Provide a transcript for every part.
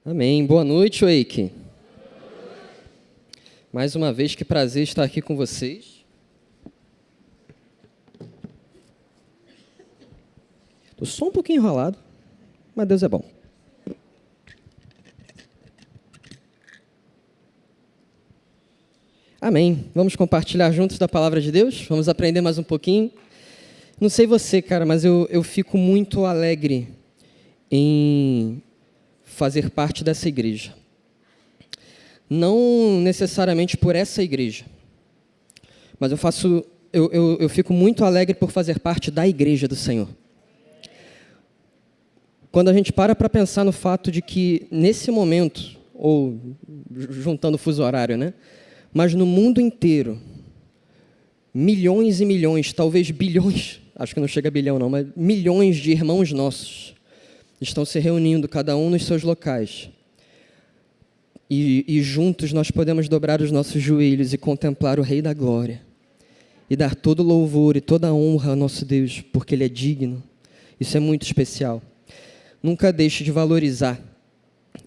Amém. Boa noite, Wake. Mais uma vez, que prazer estar aqui com vocês. Estou só um pouquinho enrolado, mas Deus é bom. Amém. Vamos compartilhar juntos da palavra de Deus? Vamos aprender mais um pouquinho? Não sei você, cara, mas eu fico muito alegre em fazer parte dessa igreja. Não necessariamente por essa igreja, mas eu fico muito alegre por fazer parte da igreja do Senhor. Quando a gente para pensar no fato de que, nesse momento, ou juntando o fuso horário, né? Mas no mundo inteiro, milhões e milhões, talvez bilhões, acho que não chega a bilhão não, mas milhões de irmãos nossos estão se reunindo, cada um nos seus locais. E juntos nós podemos dobrar os nossos joelhos e contemplar o Rei da Glória. E dar todo louvor e toda honra ao nosso Deus, porque Ele é digno. Isso é muito especial. Nunca deixe de valorizar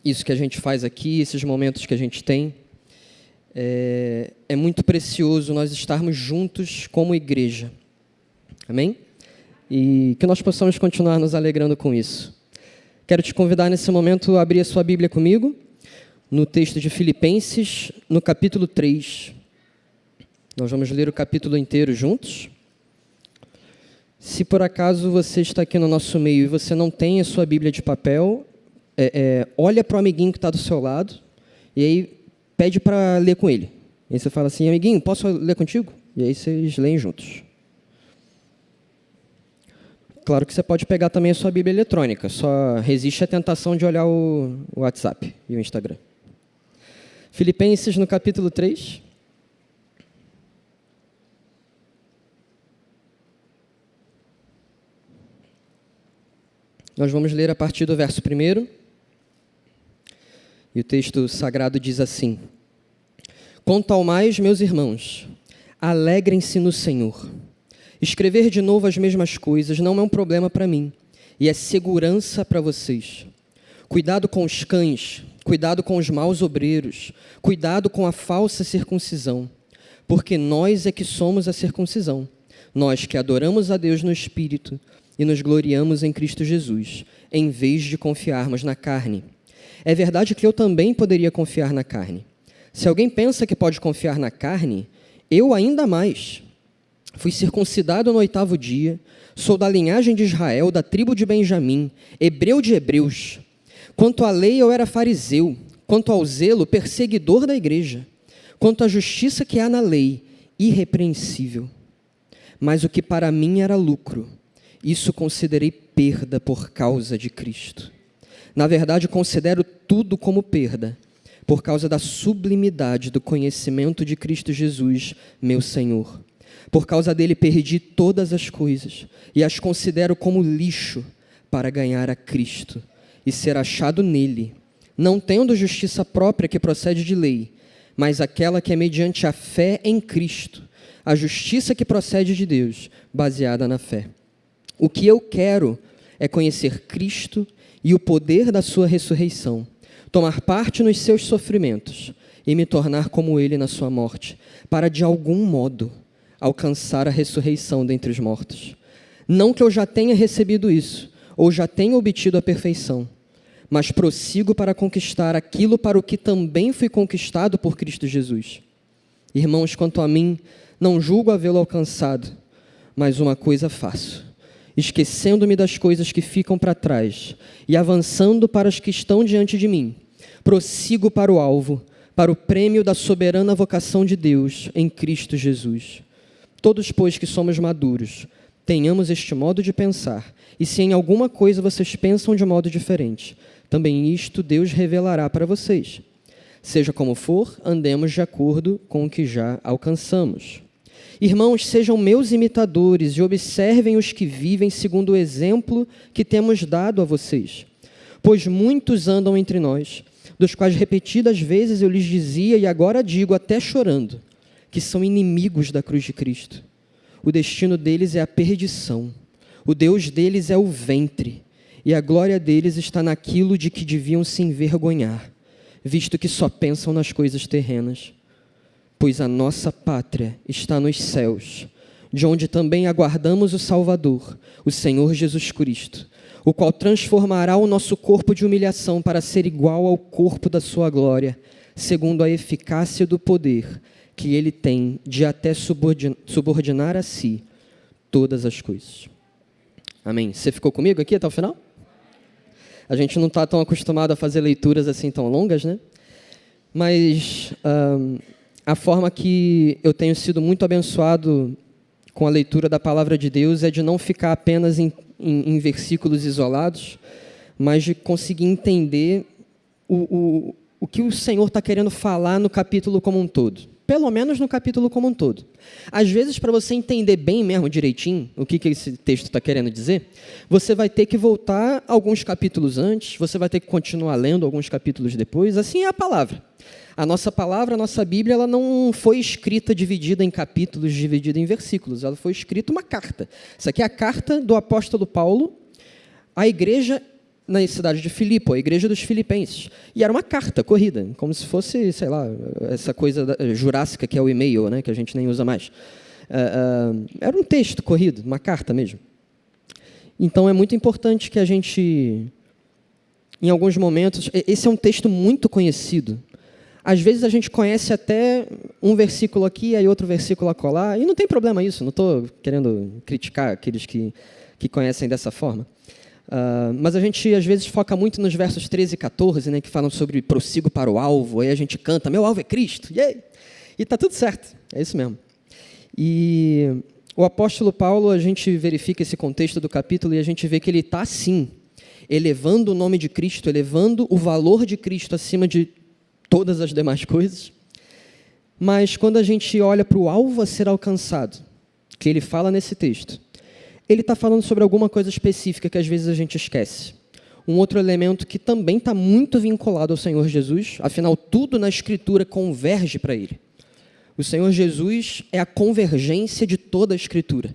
isso que a gente faz aqui, esses momentos que a gente tem. É muito precioso nós estarmos juntos como igreja. Amém? E que nós possamos continuar nos alegrando com isso. Quero te convidar nesse momento a abrir a sua Bíblia comigo, no texto de Filipenses, no capítulo 3. Nós vamos ler o capítulo inteiro juntos. Se por acaso você está aqui no nosso meio e você não tem a sua Bíblia de papel, olha para o amiguinho que está do seu lado e aí pede para ler com ele. E aí você fala assim: amiguinho, posso ler contigo? E aí vocês leem juntos. Claro que você pode pegar também a sua Bíblia eletrônica, só resiste à tentação de olhar o WhatsApp e o Instagram. Filipenses, no capítulo 3. Nós vamos ler a partir do verso 1. E o texto sagrado diz assim: quanto ao mais, meus irmãos, alegrem-se no Senhor. Escrever de novo as mesmas coisas não é um problema para mim, e é segurança para vocês. Cuidado com os cães, cuidado com os maus obreiros, cuidado com a falsa circuncisão, porque nós é que somos a circuncisão, nós que adoramos a Deus no Espírito e nos gloriamos em Cristo Jesus, em vez de confiarmos na carne. É verdade que eu também poderia confiar na carne. Se alguém pensa que pode confiar na carne, eu ainda mais. Fui circuncidado no 8º dia, sou da linhagem de Israel, da tribo de Benjamim, hebreu de hebreus. Quanto à lei, eu era fariseu. Quanto ao zelo, perseguidor da igreja. Quanto à justiça que há na lei, irrepreensível. Mas o que para mim era lucro, isso considerei perda por causa de Cristo. Na verdade, considero tudo como perda, por causa da sublimidade do conhecimento de Cristo Jesus, meu Senhor. Por causa dele perdi todas as coisas e as considero como lixo para ganhar a Cristo e ser achado nele, não tendo justiça própria que procede de lei, mas aquela que é mediante a fé em Cristo, a justiça que procede de Deus, baseada na fé. O que eu quero é conhecer Cristo e o poder da sua ressurreição, tomar parte nos seus sofrimentos e me tornar como ele na sua morte, para de algum modo alcançar a ressurreição dentre os mortos. Não que eu já tenha recebido isso, ou já tenha obtido a perfeição, mas prossigo para conquistar aquilo para o que também fui conquistado por Cristo Jesus. Irmãos, quanto a mim, não julgo havê-lo alcançado, mas uma coisa faço, esquecendo-me das coisas que ficam para trás e avançando para as que estão diante de mim, prossigo para o alvo, para o prêmio da soberana vocação de Deus em Cristo Jesus. Todos, pois, que somos maduros, tenhamos este modo de pensar, e se em alguma coisa vocês pensam de modo diferente, também isto Deus revelará para vocês. Seja como for, andemos de acordo com o que já alcançamos. Irmãos, sejam meus imitadores e observem os que vivem segundo o exemplo que temos dado a vocês. Pois muitos andam entre nós, dos quais repetidas vezes eu lhes dizia e agora digo até chorando, que são inimigos da cruz de Cristo. O destino deles é a perdição. O Deus deles é o ventre. e a glória deles está naquilo de que deviam se envergonhar, visto que só pensam nas coisas terrenas. Pois a nossa pátria está nos céus, de onde também aguardamos o Salvador, o Senhor Jesus Cristo, o qual transformará o nosso corpo de humilhação para ser igual ao corpo da sua glória, segundo a eficácia do poder que ele tem de até subordinar a si todas as coisas. Amém. Você ficou comigo aqui até o final? A gente não está tão acostumado a fazer leituras assim tão longas, né? Mas a forma que eu tenho sido muito abençoado com a leitura da Palavra de Deus é de não ficar apenas em versículos isolados, mas de conseguir entender o que o Senhor está querendo falar no capítulo como um todo. Pelo menos no capítulo como um todo. Às vezes, para você entender bem mesmo, direitinho, o que esse texto está querendo dizer, você vai ter que voltar alguns capítulos antes, você vai ter que continuar lendo alguns capítulos depois. Assim é a palavra. A nossa palavra, a nossa Bíblia, ela não foi escrita dividida em capítulos, dividida em versículos. Ela foi escrita uma carta. Isso aqui é a carta do apóstolo Paulo à igreja na cidade de Filipe, a igreja dos filipenses. E era uma carta corrida, como se fosse, sei lá, essa coisa jurássica que é o e-mail, né, que a gente nem usa mais. Era um texto corrido, uma carta mesmo. Então é muito importante que a gente, em alguns momentos, esse é um texto muito conhecido. Às vezes a gente conhece até um versículo aqui, aí outro versículo acolá, e não tem problema isso, não estou querendo criticar aqueles que conhecem dessa forma. Mas a gente, às vezes, foca muito nos versos 13 e 14, né, que falam sobre prossigo para o alvo, aí a gente canta, meu alvo é Cristo, yeah! E está tudo certo, é isso mesmo. E o apóstolo Paulo, a gente verifica esse contexto do capítulo e a gente vê que ele está, sim, elevando o nome de Cristo, elevando o valor de Cristo acima de todas as demais coisas. Mas quando a gente olha para o alvo a ser alcançado, que ele fala nesse texto, ele está falando sobre alguma coisa específica que às vezes a gente esquece. Um outro elemento que também está muito vinculado ao Senhor Jesus, afinal, tudo na Escritura converge para ele. O Senhor Jesus é a convergência de toda a Escritura.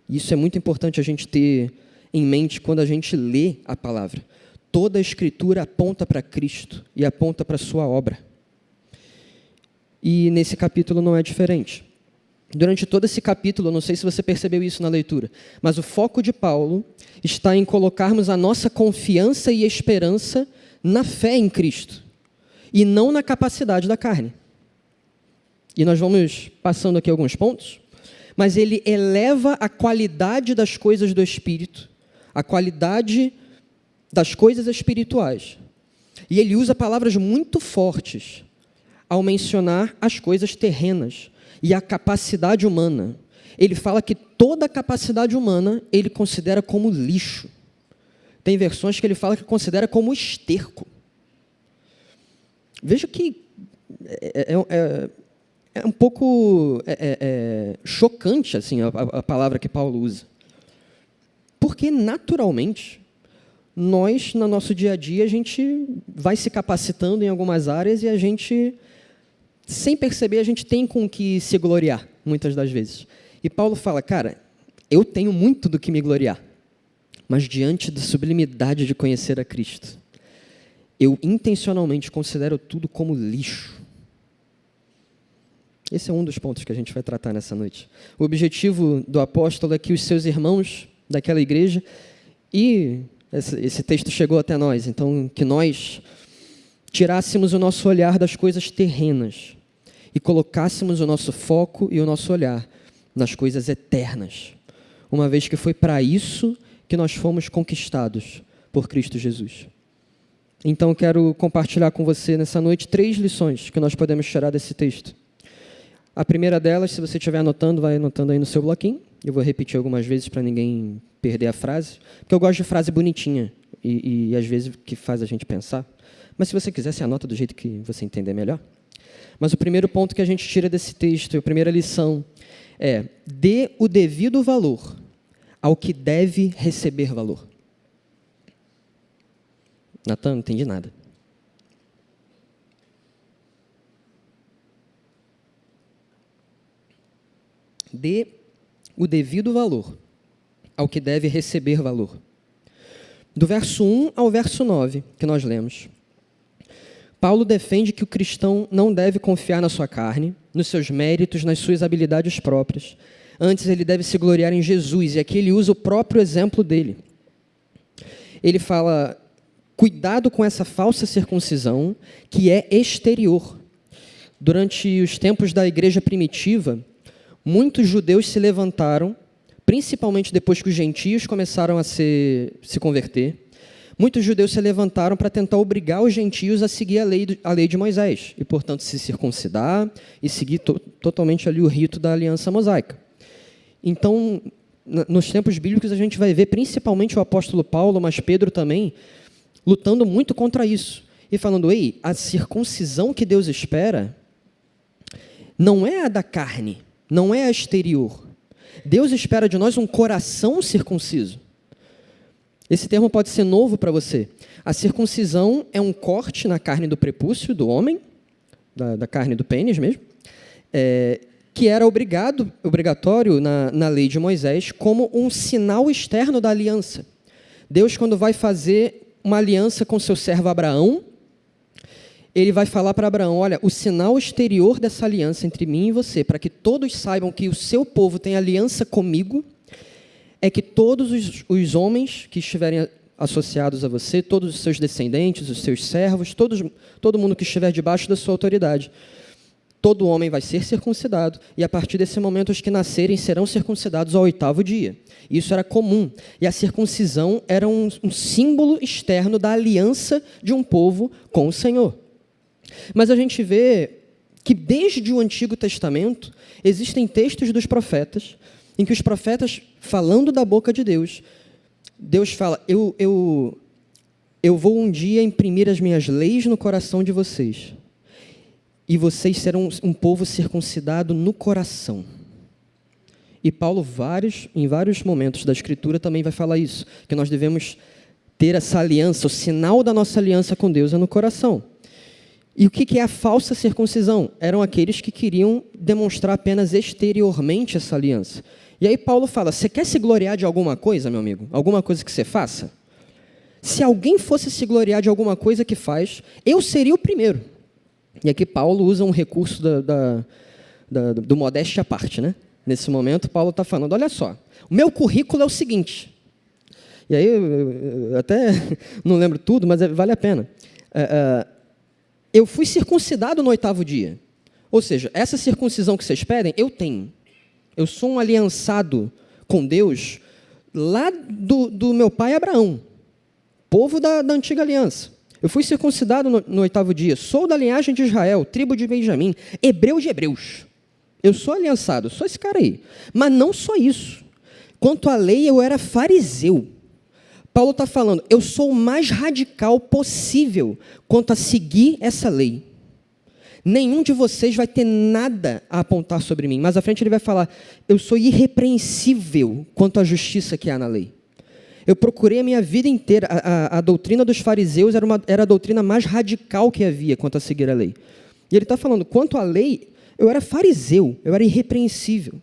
Isso é muito importante a gente ter em mente quando a gente lê a palavra. Toda a Escritura aponta para Cristo e aponta para a sua obra. E nesse capítulo não é diferente. Durante todo esse capítulo, não sei se você percebeu isso na leitura, mas o foco de Paulo está em colocarmos a nossa confiança e esperança na fé em Cristo, e não na capacidade da carne. E nós vamos passando aqui alguns pontos, mas ele eleva a qualidade das coisas do Espírito, a qualidade das coisas espirituais. E ele usa palavras muito fortes ao mencionar as coisas terrenas, e a capacidade humana. Ele fala que toda a capacidade humana ele considera como lixo. Tem versões que ele fala que considera como esterco. Veja que é um pouco chocante assim, a palavra que Paulo usa. Porque, naturalmente, nós, no nosso dia a dia, a gente vai se capacitando em algumas áreas e a gente, sem perceber, a gente tem com o que se gloriar, muitas das vezes. E Paulo fala, cara, eu tenho muito do que me gloriar, mas diante da sublimidade de conhecer a Cristo, eu intencionalmente considero tudo como lixo. Esse é um dos pontos que a gente vai tratar nessa noite. O objetivo do apóstolo é que os seus irmãos daquela igreja, e esse texto chegou até nós, então que nós tirássemos o nosso olhar das coisas terrenas e colocássemos o nosso foco e o nosso olhar nas coisas eternas, uma vez que foi para isso que nós fomos conquistados por Cristo Jesus. Então, quero compartilhar com você nessa noite 3 lições que nós podemos tirar desse texto. A primeira delas, se você estiver anotando, vai anotando aí no seu bloquinho. Eu vou repetir algumas vezes para ninguém perder a frase, porque eu gosto de frase bonitinha e às vezes que faz a gente pensar. Mas se você quiser, você anota do jeito que você entender melhor. Mas o primeiro ponto que a gente tira desse texto, a primeira lição, é: dê o devido valor ao que deve receber valor. Natan, não entendi nada. Dê o devido valor ao que deve receber valor. do verso 1 ao verso 9, que nós lemos. Paulo defende que o cristão não deve confiar na sua carne, nos seus méritos, nas suas habilidades próprias. Antes, ele deve se gloriar em Jesus, e aqui ele usa o próprio exemplo dele. Ele fala, cuidado com essa falsa circuncisão, que é exterior. Durante os tempos da igreja primitiva, muitos judeus se levantaram, principalmente depois que os gentios começaram a se converter, muitos judeus se levantaram para tentar obrigar os gentios a seguir a lei de Moisés, e, portanto, se circuncidar e seguir totalmente ali o rito da aliança mosaica. Então, nos tempos bíblicos, a gente vai ver principalmente o apóstolo Paulo, mas Pedro também, lutando muito contra isso, e falando, ei, a circuncisão que Deus espera não é a da carne, não é a exterior. Deus espera de nós um coração circunciso. Esse termo pode ser novo para você. A circuncisão é um corte na carne do prepúcio do homem, da carne do pênis mesmo, que era obrigatório na lei de Moisés como um sinal externo da aliança. Deus, quando vai fazer uma aliança com seu servo Abraão, ele vai falar para Abraão, olha, o sinal exterior dessa aliança entre mim e você, para que todos saibam que o seu povo tem aliança comigo, é que todos os homens que estiverem associados a você, todos os seus descendentes, os seus servos, todo mundo que estiver debaixo da sua autoridade, todo homem vai ser circuncidado, e a partir desse momento os que nascerem serão circuncidados ao 8º dia. Isso era comum, e a circuncisão era um símbolo externo da aliança de um povo com o Senhor. Mas a gente vê que desde o Antigo Testamento existem textos dos profetas em que os profetas, falando da boca de Deus, Deus fala, eu vou um dia imprimir as minhas leis no coração de vocês, e vocês serão um povo circuncidado no coração. E Paulo, em vários momentos da Escritura, também vai falar isso, que nós devemos ter essa aliança, o sinal da nossa aliança com Deus é no coração. E o que é a falsa circuncisão? Eram aqueles que queriam demonstrar apenas exteriormente essa aliança. E aí Paulo fala, você quer se gloriar de alguma coisa, meu amigo? Alguma coisa que você faça? Se alguém fosse se gloriar de alguma coisa que faz, eu seria o primeiro. E aqui Paulo usa um recurso do modéstia à parte, né? Nesse momento, Paulo está falando, olha só, o meu currículo é o seguinte. E aí, eu até não lembro tudo, mas vale a pena. Eu fui circuncidado no 8º dia. Ou seja, essa circuncisão que vocês pedem, eu tenho. Eu sou um aliançado com Deus lá do meu pai Abraão, povo da antiga aliança. Eu fui circuncidado no 8º dia, sou da linhagem de Israel, tribo de Benjamim, hebreu de hebreus. Eu sou aliançado, sou esse cara aí. Mas não só isso. Quanto à lei, eu era fariseu. Paulo está falando, eu sou o mais radical possível quanto a seguir essa lei. Nenhum de vocês vai ter nada a apontar sobre mim. Mais à frente ele vai falar, eu sou irrepreensível quanto à justiça que há na lei. Eu procurei a minha vida inteira, a doutrina dos fariseus era a doutrina mais radical que havia quanto a seguir a lei. E ele está falando, quanto à lei, eu era fariseu, eu era irrepreensível.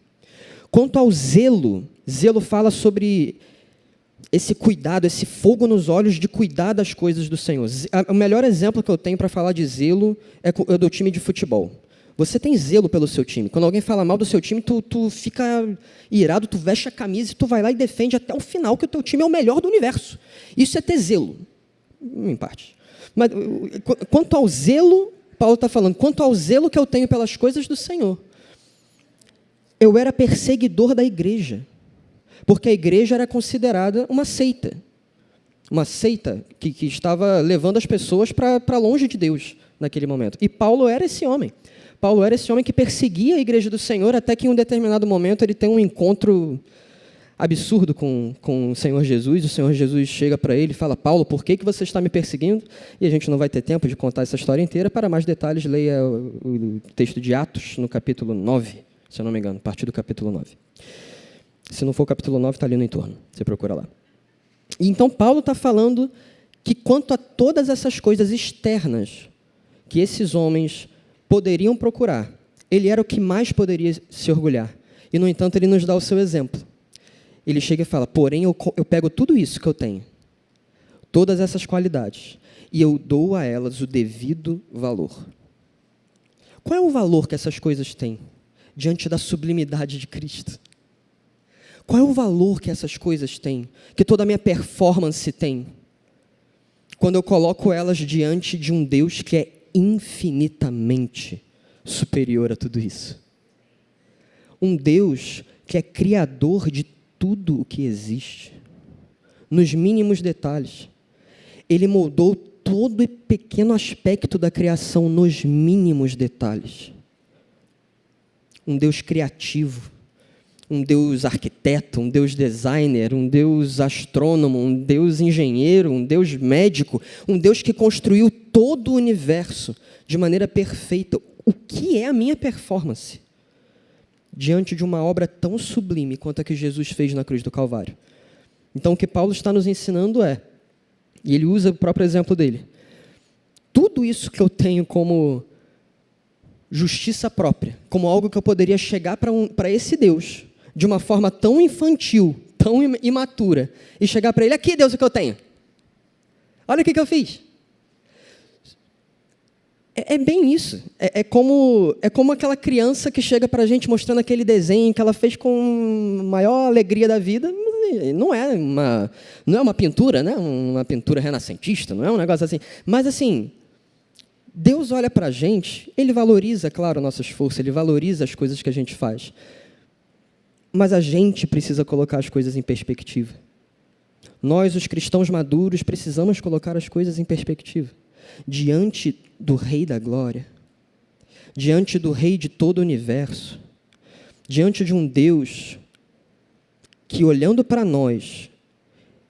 Quanto ao zelo, zelo fala sobre esse cuidado, esse fogo nos olhos de cuidar das coisas do Senhor. O melhor exemplo que eu tenho para falar de zelo é do time de futebol. Você tem zelo pelo seu time. Quando alguém fala mal do seu time, tu fica irado, tu veste a camisa e tu vai lá e defende até o final que o teu time é o melhor do universo. Isso é ter zelo, em parte. Mas quanto ao zelo, Paulo está falando, quanto ao zelo que eu tenho pelas coisas do Senhor, eu era perseguidor da igreja, porque a igreja era considerada uma seita que estava levando as pessoas para longe de Deus naquele momento. E Paulo era esse homem. Paulo era esse homem que perseguia a igreja do Senhor, até que em um determinado momento ele tem um encontro absurdo com o Senhor Jesus. O Senhor Jesus chega para ele e fala, Paulo, por que você está me perseguindo? E a gente não vai ter tempo de contar essa história inteira. Para mais detalhes, leia o texto de Atos, no capítulo 9, se eu não me engano, a partir do capítulo 9. Se não for o capítulo 9, está ali no entorno, você procura lá. E então Paulo está falando que quanto a todas essas coisas externas que esses homens poderiam procurar, ele era o que mais poderia se orgulhar. E, no entanto, ele nos dá o seu exemplo. Ele chega e fala, porém, eu pego tudo isso que eu tenho, todas essas qualidades, e eu dou a elas o devido valor. Qual é o valor que essas coisas têm diante da sublimidade de Cristo? Qual é o valor que essas coisas têm, que toda a minha performance tem, quando eu coloco elas diante de um Deus que é infinitamente superior a tudo isso? Um Deus que é criador de tudo o que existe, nos mínimos detalhes. Ele moldou todo pequeno aspecto da criação nos mínimos detalhes. Um Deus criativo, um Deus arquiteto, um Deus designer, um Deus astrônomo, um Deus engenheiro, um Deus médico, um Deus que construiu todo o universo de maneira perfeita. O que é a minha performance diante de uma obra tão sublime quanto a que Jesus fez na cruz do Calvário? Então, o que Paulo está nos ensinando e ele usa o próprio exemplo dele, tudo isso que eu tenho como justiça própria, como algo que eu poderia chegar para esse Deus, de uma forma tão infantil, tão imatura, e chegar para ele: aqui, Deus, o que eu tenho. Olha o que eu fiz. É bem isso. É como aquela criança que chega para a gente mostrando aquele desenho que ela fez com a maior alegria da vida. Não é uma pintura, né? Uma pintura renascentista, não é um negócio assim. Mas assim, Deus olha para a gente, Ele valoriza, claro, o nosso esforço, Ele valoriza as coisas que a gente faz. Mas a gente precisa colocar as coisas em perspectiva. Nós, os cristãos maduros, precisamos colocar as coisas em perspectiva. Diante do Rei da Glória, diante do Rei de todo o universo, diante de um Deus que, olhando para nós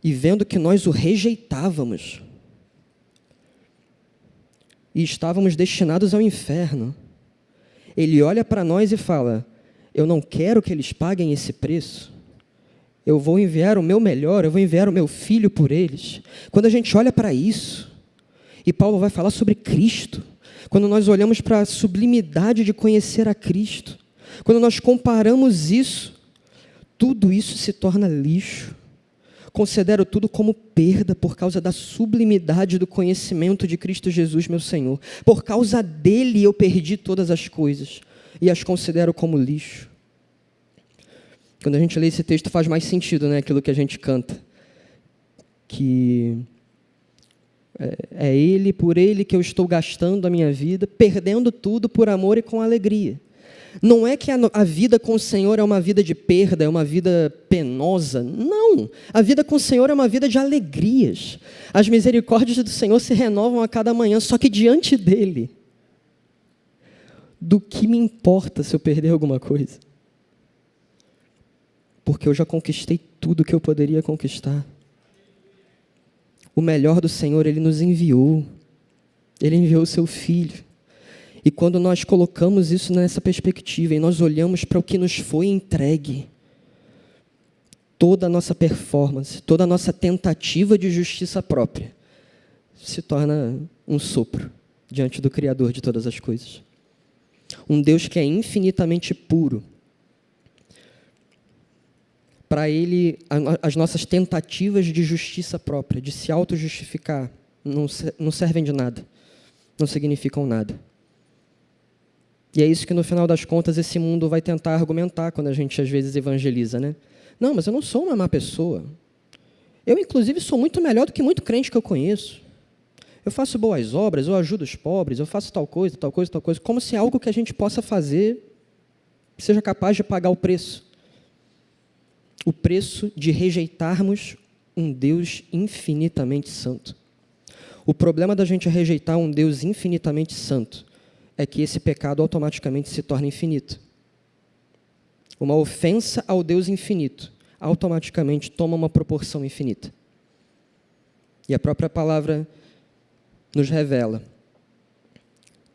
e vendo que nós o rejeitávamos e estávamos destinados ao inferno, Ele olha para nós e fala: eu não quero que eles paguem esse preço, eu vou enviar o meu melhor, eu vou enviar o meu filho por eles. Quando a gente olha para isso, e Paulo vai falar sobre Cristo, quando nós olhamos para a sublimidade de conhecer a Cristo, quando nós comparamos isso, tudo isso se torna lixo. Considero tudo como perda por causa da sublimidade do conhecimento de Cristo Jesus, meu Senhor. Por causa dele eu perdi todas as coisas e as considero como lixo. Quando a gente lê esse texto faz mais sentido, né? Aquilo que a gente canta. Que é Ele, por Ele que eu estou gastando a minha vida, perdendo tudo por amor e com alegria. Não é que a vida com o Senhor é uma vida de perda, é uma vida penosa. Não, a vida com o Senhor é uma vida de alegrias. As misericórdias do Senhor se renovam a cada manhã, só que diante dEle, do que me importa se eu perder alguma coisa? Porque eu já conquistei tudo que eu poderia conquistar. O melhor do Senhor, Ele nos enviou. Ele enviou o Seu Filho. E quando nós colocamos isso nessa perspectiva e nós olhamos para o que nos foi entregue, toda a nossa performance, toda a nossa tentativa de justiça própria se torna um sopro diante do Criador de todas as coisas. Um Deus que é infinitamente puro. Para Ele, as nossas tentativas de justiça própria, de se auto-justificar, não servem de nada, não significam nada. E é isso que, no final das contas, esse mundo vai tentar argumentar quando a gente, às vezes, evangeliza, né? Não, mas eu não sou uma má pessoa. Eu, inclusive, sou muito melhor do que muito crente que eu conheço. Eu faço boas obras, eu ajudo os pobres, eu faço tal coisa, tal coisa, tal coisa, como se algo que a gente possa fazer seja capaz de pagar o preço. O preço de rejeitarmos um Deus infinitamente santo. O problema da gente rejeitar um Deus infinitamente santo é que esse pecado automaticamente se torna infinito. Uma ofensa ao Deus infinito automaticamente toma uma proporção infinita. E a própria palavra nos revela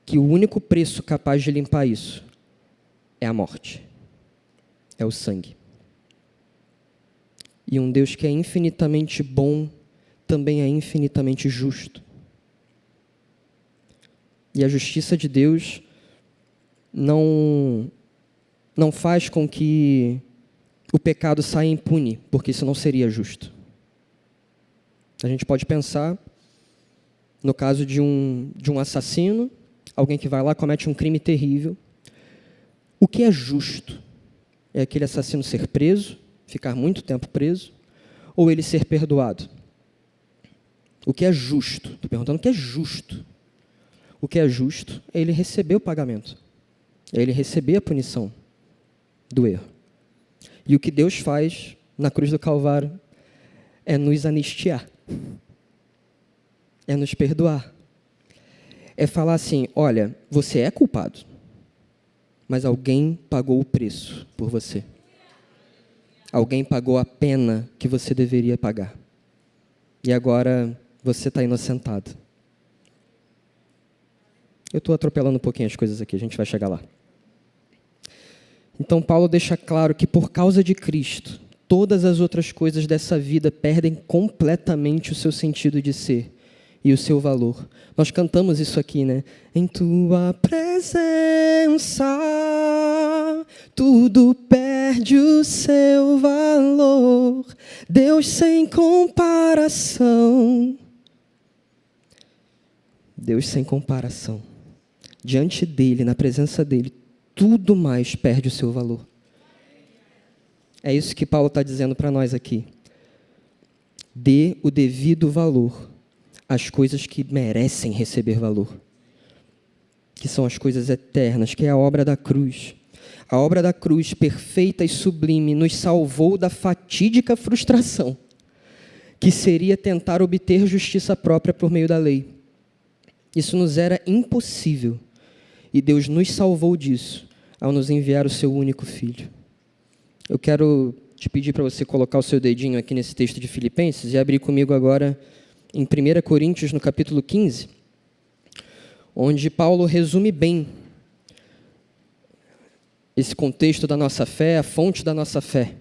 que o único preço capaz de limpar isso é a morte, é o sangue. E um Deus que é infinitamente bom também é infinitamente justo. E a justiça de Deus não faz com que o pecado saia impune, porque isso não seria justo. A gente pode pensar no caso de um assassino, alguém que vai lá, comete um crime terrível. O que é justo? É aquele assassino ser preso, ficar muito tempo preso, ou ele ser perdoado? O que é justo? Estou perguntando o que é justo. O que é justo é ele receber o pagamento, é ele receber a punição do erro. E o que Deus faz na cruz do Calvário é nos anistiar, é nos perdoar, é falar assim, olha, você é culpado, mas alguém pagou o preço por você. Alguém pagou a pena que você deveria pagar. E agora você está inocentado. Eu estou atropelando um pouquinho as coisas aqui, a gente vai chegar lá. Então Paulo deixa claro que por causa de Cristo, todas as outras coisas dessa vida perdem completamente o seu sentido de ser e o seu valor. Nós cantamos isso aqui, né? Em tua presença, tudo perde o seu valor. Deus sem comparação. Deus sem comparação. Diante dele, na presença dele, tudo mais perde o seu valor. É isso que Paulo está dizendo para nós aqui. Dê o devido valor às coisas que merecem receber valor, que são as coisas eternas, que é a obra da cruz. A obra da cruz, perfeita e sublime, nos salvou da fatídica frustração, que seria tentar obter justiça própria por meio da lei. Isso nos era impossível, e Deus nos salvou disso, ao nos enviar o seu único Filho. Eu quero te pedir para você colocar o seu dedinho aqui nesse texto de Filipenses e abrir comigo agora em 1 Coríntios, no capítulo 15, onde Paulo resume bem esse contexto da nossa fé, a fonte da nossa fé.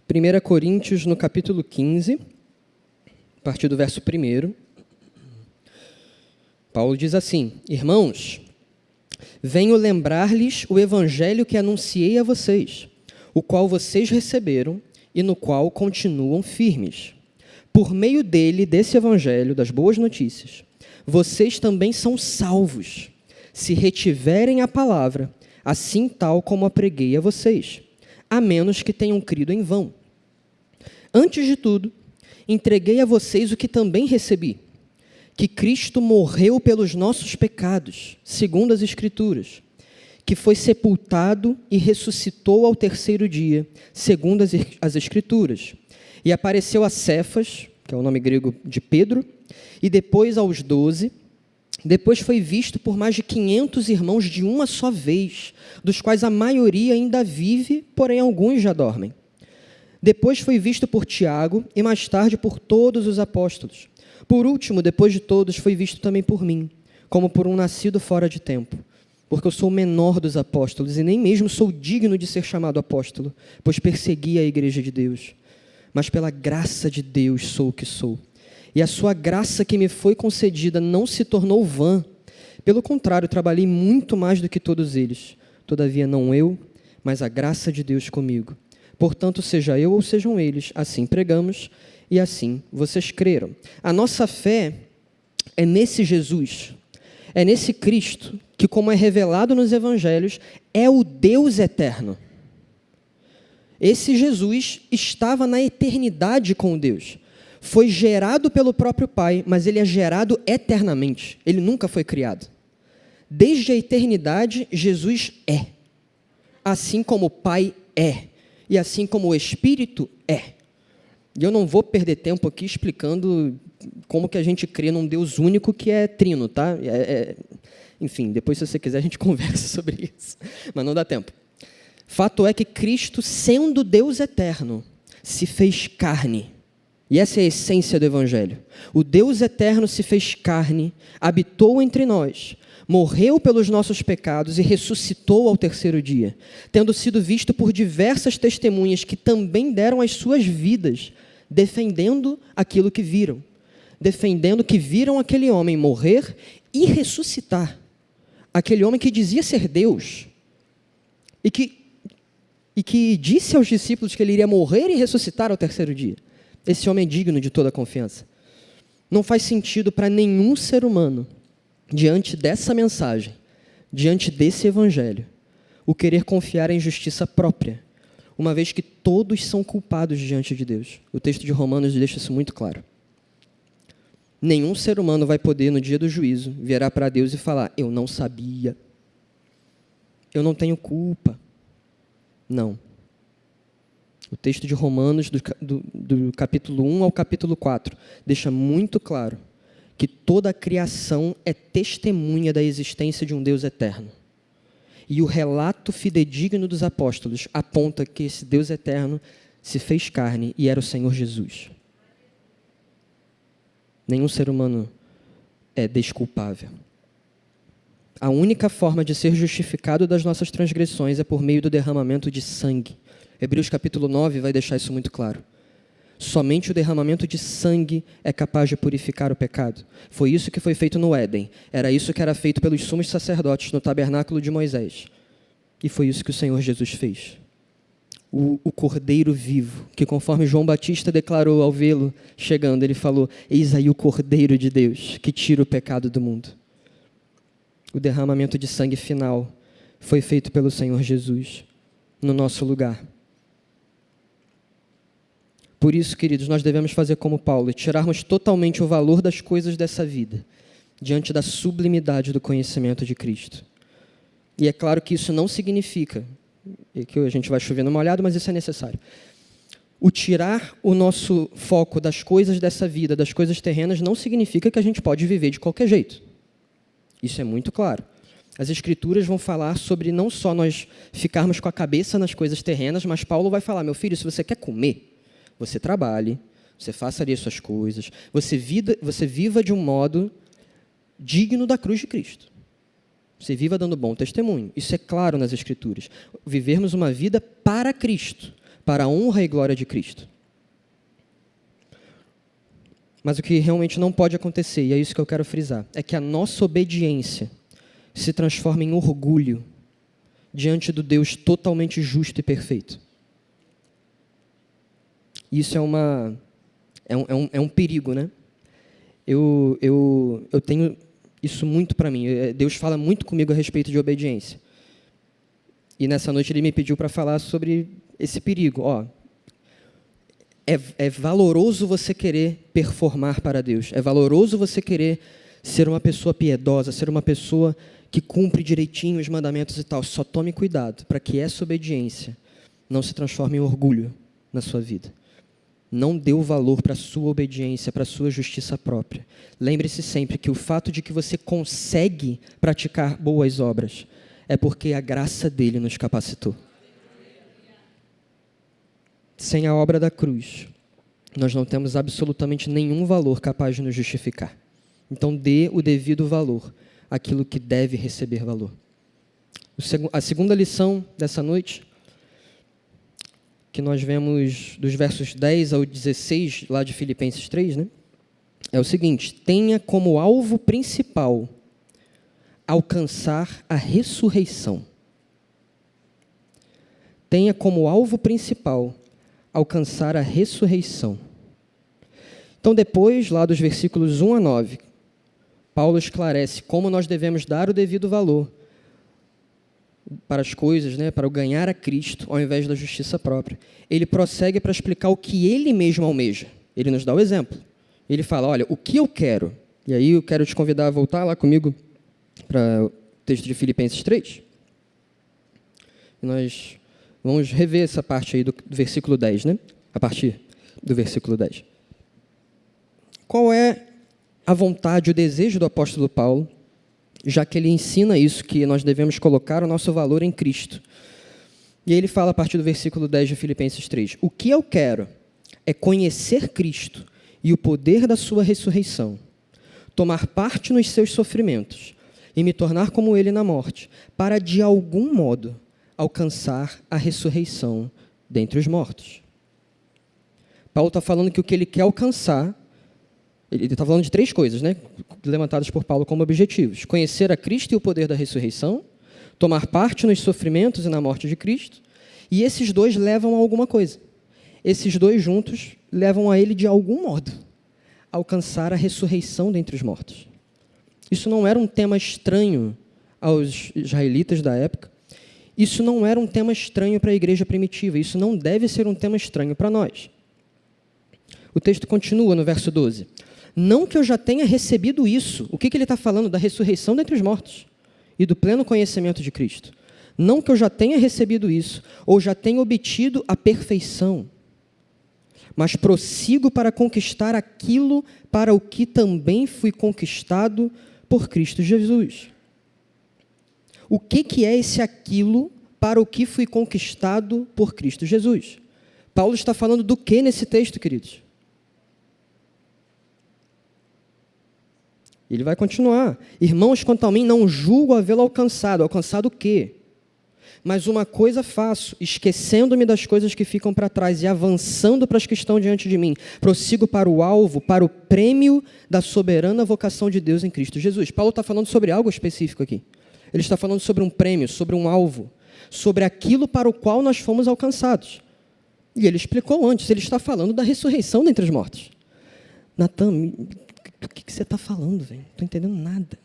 Primeira Coríntios, no capítulo 15, a partir do verso 1, Paulo diz assim: Irmãos, venho lembrar-lhes o evangelho que anunciei a vocês, o qual vocês receberam e no qual continuam firmes. Por meio dele, desse evangelho, das boas notícias, vocês também são salvos, se retiverem a palavra, assim tal como a preguei a vocês, a menos que tenham crido em vão. Antes de tudo, entreguei a vocês o que também recebi, que Cristo morreu pelos nossos pecados, segundo as Escrituras, que foi sepultado e ressuscitou ao terceiro dia, segundo as Escrituras, e apareceu a Cefas, que é o nome grego de Pedro, e depois aos 12, depois foi visto por mais de 500 irmãos de uma só vez, dos quais a maioria ainda vive, porém alguns já dormem. Depois foi visto por Tiago e mais tarde por todos os apóstolos. Por último, depois de todos, foi visto também por mim, como por um nascido fora de tempo, porque eu sou o menor dos apóstolos e nem mesmo sou digno de ser chamado apóstolo, pois persegui a igreja de Deus. Mas pela graça de Deus sou o que sou. E a sua graça que me foi concedida não se tornou vã. Pelo contrário, trabalhei muito mais do que todos eles. Todavia, não eu, mas a graça de Deus comigo. Portanto, seja eu ou sejam eles, assim pregamos e assim vocês creram. A nossa fé é nesse Jesus, é nesse Cristo, que, como é revelado nos evangelhos, é o Deus eterno. Esse Jesus estava na eternidade com Deus. Foi gerado pelo próprio Pai, mas ele é gerado eternamente. Ele nunca foi criado. Desde a eternidade, Jesus é. Assim como o Pai é. E assim como o Espírito é. E eu não vou perder tempo aqui explicando como que a gente crê num Deus único que é trino, tá? Enfim, depois, se você quiser, a gente conversa sobre isso. Mas não dá tempo. Fato é que Cristo, sendo Deus eterno, se fez carne. E essa é a essência do Evangelho. O Deus eterno se fez carne, habitou entre nós, morreu pelos nossos pecados e ressuscitou ao terceiro dia, tendo sido visto por diversas testemunhas que também deram as suas vidas, defendendo aquilo que viram. Defendendo que viram aquele homem morrer e ressuscitar. Aquele homem que dizia ser Deus. E que disse aos discípulos que ele iria morrer e ressuscitar ao terceiro dia. Esse homem é digno de toda a confiança. Não faz sentido para nenhum ser humano, diante dessa mensagem, diante desse evangelho, o querer confiar em justiça própria, uma vez que todos são culpados diante de Deus. O texto de Romanos deixa isso muito claro. Nenhum ser humano vai poder, no dia do juízo, virar para Deus e falar: eu não sabia, eu não tenho culpa. Não. O texto de Romanos, do capítulo 1 ao capítulo 4, deixa muito claro que toda a criação é testemunha da existência de um Deus eterno. E o relato fidedigno dos apóstolos aponta que esse Deus eterno se fez carne e era o Senhor Jesus. Nenhum ser humano é desculpável. A única forma de ser justificado das nossas transgressões é por meio do derramamento de sangue. Hebreus capítulo 9 vai deixar isso muito claro. Somente o derramamento de sangue é capaz de purificar o pecado. Foi isso que foi feito no Éden. Era isso que era feito pelos sumos sacerdotes no tabernáculo de Moisés. E foi isso que o Senhor Jesus fez. O Cordeiro vivo, que conforme João Batista declarou ao vê-lo chegando, ele falou: eis aí o Cordeiro de Deus, que tira o pecado do mundo. O derramamento de sangue final foi feito pelo Senhor Jesus, no nosso lugar. Por isso, queridos, nós devemos fazer como Paulo e tirarmos totalmente o valor das coisas dessa vida, diante da sublimidade do conhecimento de Cristo. E é claro que isso não significa, e que a gente vai chover numa olhada, mas isso é necessário. O tirar o nosso foco das coisas dessa vida, das coisas terrenas, não significa que a gente pode viver de qualquer jeito. Isso é muito claro. As Escrituras vão falar sobre não só nós ficarmos com a cabeça nas coisas terrenas, mas Paulo vai falar: meu filho, se você quer comer, você trabalhe, você faça ali as suas coisas, você viva de um modo digno da cruz de Cristo. Você viva dando bom testemunho. Isso é claro nas Escrituras. Vivermos uma vida para Cristo, para a honra e glória de Cristo. Mas o que realmente não pode acontecer, e é isso que eu quero frisar, é que a nossa obediência se transforma em orgulho diante do Deus totalmente justo e perfeito. Isso é um perigo, né? Eu tenho isso muito para mim. Deus fala muito comigo a respeito de obediência. E nessa noite ele me pediu para falar sobre esse perigo. É valoroso você querer performar para Deus. É valoroso você querer ser uma pessoa piedosa, ser uma pessoa que cumpre direitinho os mandamentos e tal. Só tome cuidado para que essa obediência não se transforme em orgulho na sua vida. Não dê o valor para a sua obediência, para a sua justiça própria. Lembre-se sempre que o fato de que você consegue praticar boas obras é porque a graça dele nos capacitou. Sem a obra da cruz, nós não temos absolutamente nenhum valor capaz de nos justificar. Então, dê o devido valor àquilo que deve receber valor. A segunda lição dessa noite, que nós vemos dos versos 10 ao 16, lá de Filipenses 3, né? É o seguinte: tenha como alvo principal alcançar a ressurreição. Tenha como alvo principal alcançar a ressurreição. Então, depois, lá dos versículos 1 a 9, Paulo esclarece como nós devemos dar o devido valor para as coisas, né, para o ganhar a Cristo, ao invés da justiça própria. Ele prossegue para explicar o que ele mesmo almeja. Ele nos dá o exemplo. Ele fala: olha, o que eu quero? E aí eu quero te convidar a voltar lá comigo para o texto de Filipenses 3. E nós vamos rever essa parte aí do versículo 10, né? A partir do versículo 10. Qual é a vontade, o desejo do apóstolo Paulo, já que ele ensina isso, que nós devemos colocar o nosso valor em Cristo? E aí ele fala a partir do versículo 10 de Filipenses 3. O que eu quero é conhecer Cristo e o poder da sua ressurreição, tomar parte nos seus sofrimentos e me tornar como ele na morte, para de algum modo alcançar a ressurreição dentre os mortos. Paulo está falando que o que ele quer alcançar, ele está falando de 3 coisas, né, levantadas por Paulo como objetivos: conhecer a Cristo e o poder da ressurreição, tomar parte nos sofrimentos e na morte de Cristo, e esses 2 levam a alguma coisa. Esses 2 juntos levam a ele, de algum modo, a alcançar a ressurreição dentre os mortos. Isso não era um tema estranho aos israelitas da época. Isso não era um tema estranho para a igreja primitiva. Isso não deve ser um tema estranho para nós. O texto continua no verso 12. Não que eu já tenha recebido isso. O que ele está falando? Da ressurreição dentre os mortos e do pleno conhecimento de Cristo. Não que eu já tenha recebido isso, ou já tenha obtido a perfeição, mas prossigo para conquistar aquilo para o que também fui conquistado por Cristo Jesus. O que é esse aquilo para o que fui conquistado por Cristo Jesus? Paulo está falando do que nesse texto, queridos? Ele vai continuar. Irmãos, quanto a mim, não julgo havê-lo alcançado. Alcançado o quê? Mas uma coisa faço, esquecendo-me das coisas que ficam para trás e avançando para as que estão diante de mim, prossigo para o alvo, para o prêmio da soberana vocação de Deus em Cristo Jesus. Paulo está falando sobre algo específico aqui. Ele está falando sobre um prêmio, sobre um alvo, sobre aquilo para o qual nós fomos alcançados. E ele explicou antes, ele está falando da ressurreição dentre os mortos. Natan, o que você está falando, velho? Não estou entendendo nada.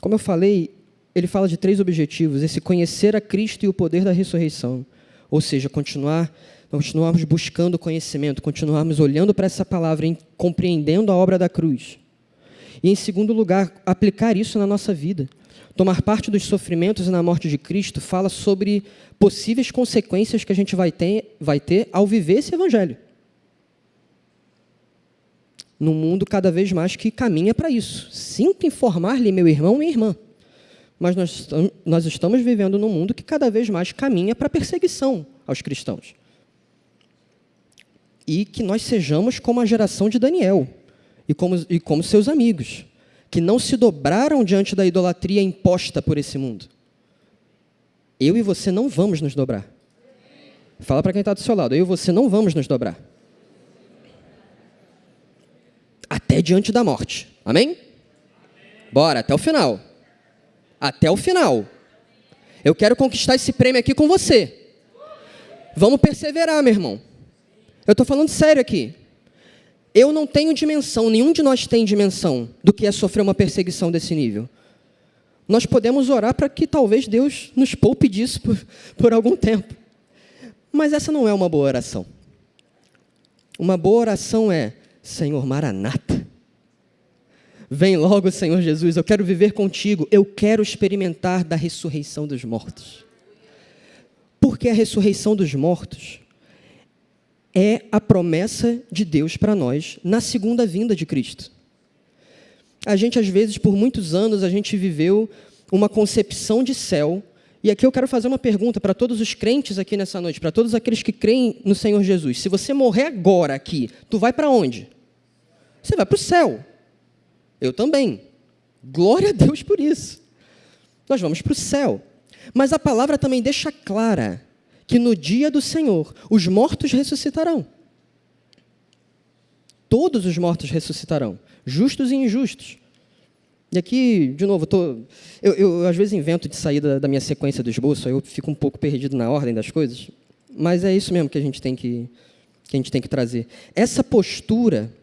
Como eu falei, ele fala de 3 objetivos: esse conhecer a Cristo e o poder da ressurreição. Ou seja, continuarmos buscando conhecimento, continuarmos olhando para essa palavra e compreendendo a obra da cruz. E, em segundo lugar, aplicar isso na nossa vida. Tomar parte dos sofrimentos e na morte de Cristo fala sobre possíveis consequências que a gente vai ter ao viver esse evangelho. Num mundo cada vez mais que caminha para isso. Sinto informar-lhe, meu irmão e minha irmã, mas nós estamos vivendo num mundo que cada vez mais caminha para a perseguição aos cristãos. E que nós sejamos como a geração de Daniel e como seus amigos, que não se dobraram diante da idolatria imposta por esse mundo. Eu e você não vamos nos dobrar. Fala para quem está do seu lado, eu e você não vamos nos dobrar. Até diante da morte. Amém? Bora, até o final. Até o final. Eu quero conquistar esse prêmio aqui com você. Vamos perseverar, meu irmão. Eu estou falando sério aqui. Eu não tenho dimensão, nenhum de nós tem dimensão do que é sofrer uma perseguição desse nível. Nós podemos orar para que talvez Deus nos poupe disso por algum tempo. Mas essa não é uma boa oração. Uma boa oração é: Senhor, Maranata, vem logo, Senhor Jesus, eu quero viver contigo, eu quero experimentar da ressurreição dos mortos. Porque a ressurreição dos mortos é a promessa de Deus para nós na segunda vinda de Cristo. A gente, às vezes, por muitos anos, a gente viveu uma concepção de céu, e aqui eu quero fazer uma pergunta para todos os crentes aqui nessa noite, para todos aqueles que creem no Senhor Jesus. Se você morrer agora aqui, tu vai para onde? Você vai para o céu. Eu também. Glória a Deus por isso. Nós vamos para o céu. Mas a palavra também deixa clara que no dia do Senhor, os mortos ressuscitarão. Todos os mortos ressuscitarão, justos e injustos. E aqui, de novo, eu às vezes invento de sair da minha sequência do esboço, aí eu fico um pouco perdido na ordem das coisas, mas é isso mesmo que a gente tem que trazer. Essa postura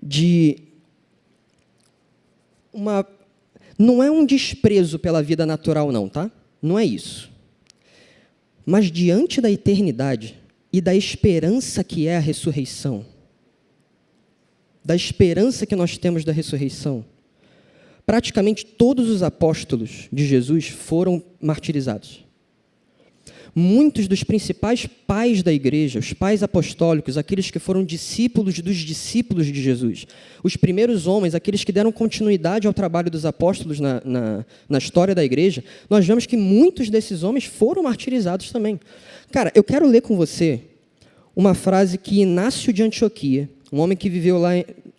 de não é um desprezo pela vida natural, não, tá? Não é isso. Mas diante da eternidade e da esperança que é a ressurreição, da esperança que nós temos da ressurreição, praticamente todos os apóstolos de Jesus foram martirizados. Muitos dos principais pais da igreja, os pais apostólicos, aqueles que foram discípulos dos discípulos de Jesus, os primeiros homens, aqueles que deram continuidade ao trabalho dos apóstolos na história da igreja, nós vemos que muitos desses homens foram martirizados também. Cara, eu quero ler com você uma frase que Inácio de Antioquia, um homem que viveu lá,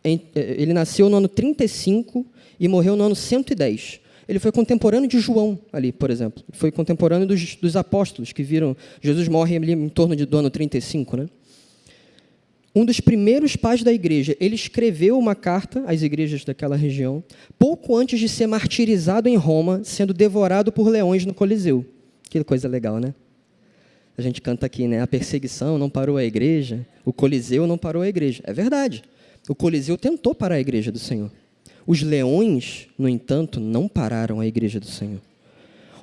ele nasceu no ano 35 e morreu no ano 110. Ele foi contemporâneo de João ali, por exemplo. Foi contemporâneo dos apóstolos que viram... Jesus morre ali em torno do ano 35, né? Um dos primeiros pais da igreja, ele escreveu uma carta às igrejas daquela região, pouco antes de ser martirizado em Roma, sendo devorado por leões no Coliseu. Que coisa legal, né? A gente canta aqui, né? A perseguição não parou a igreja, o Coliseu não parou a igreja. É verdade. O Coliseu tentou parar a igreja do Senhor. Os leões, no entanto, não pararam a igreja do Senhor.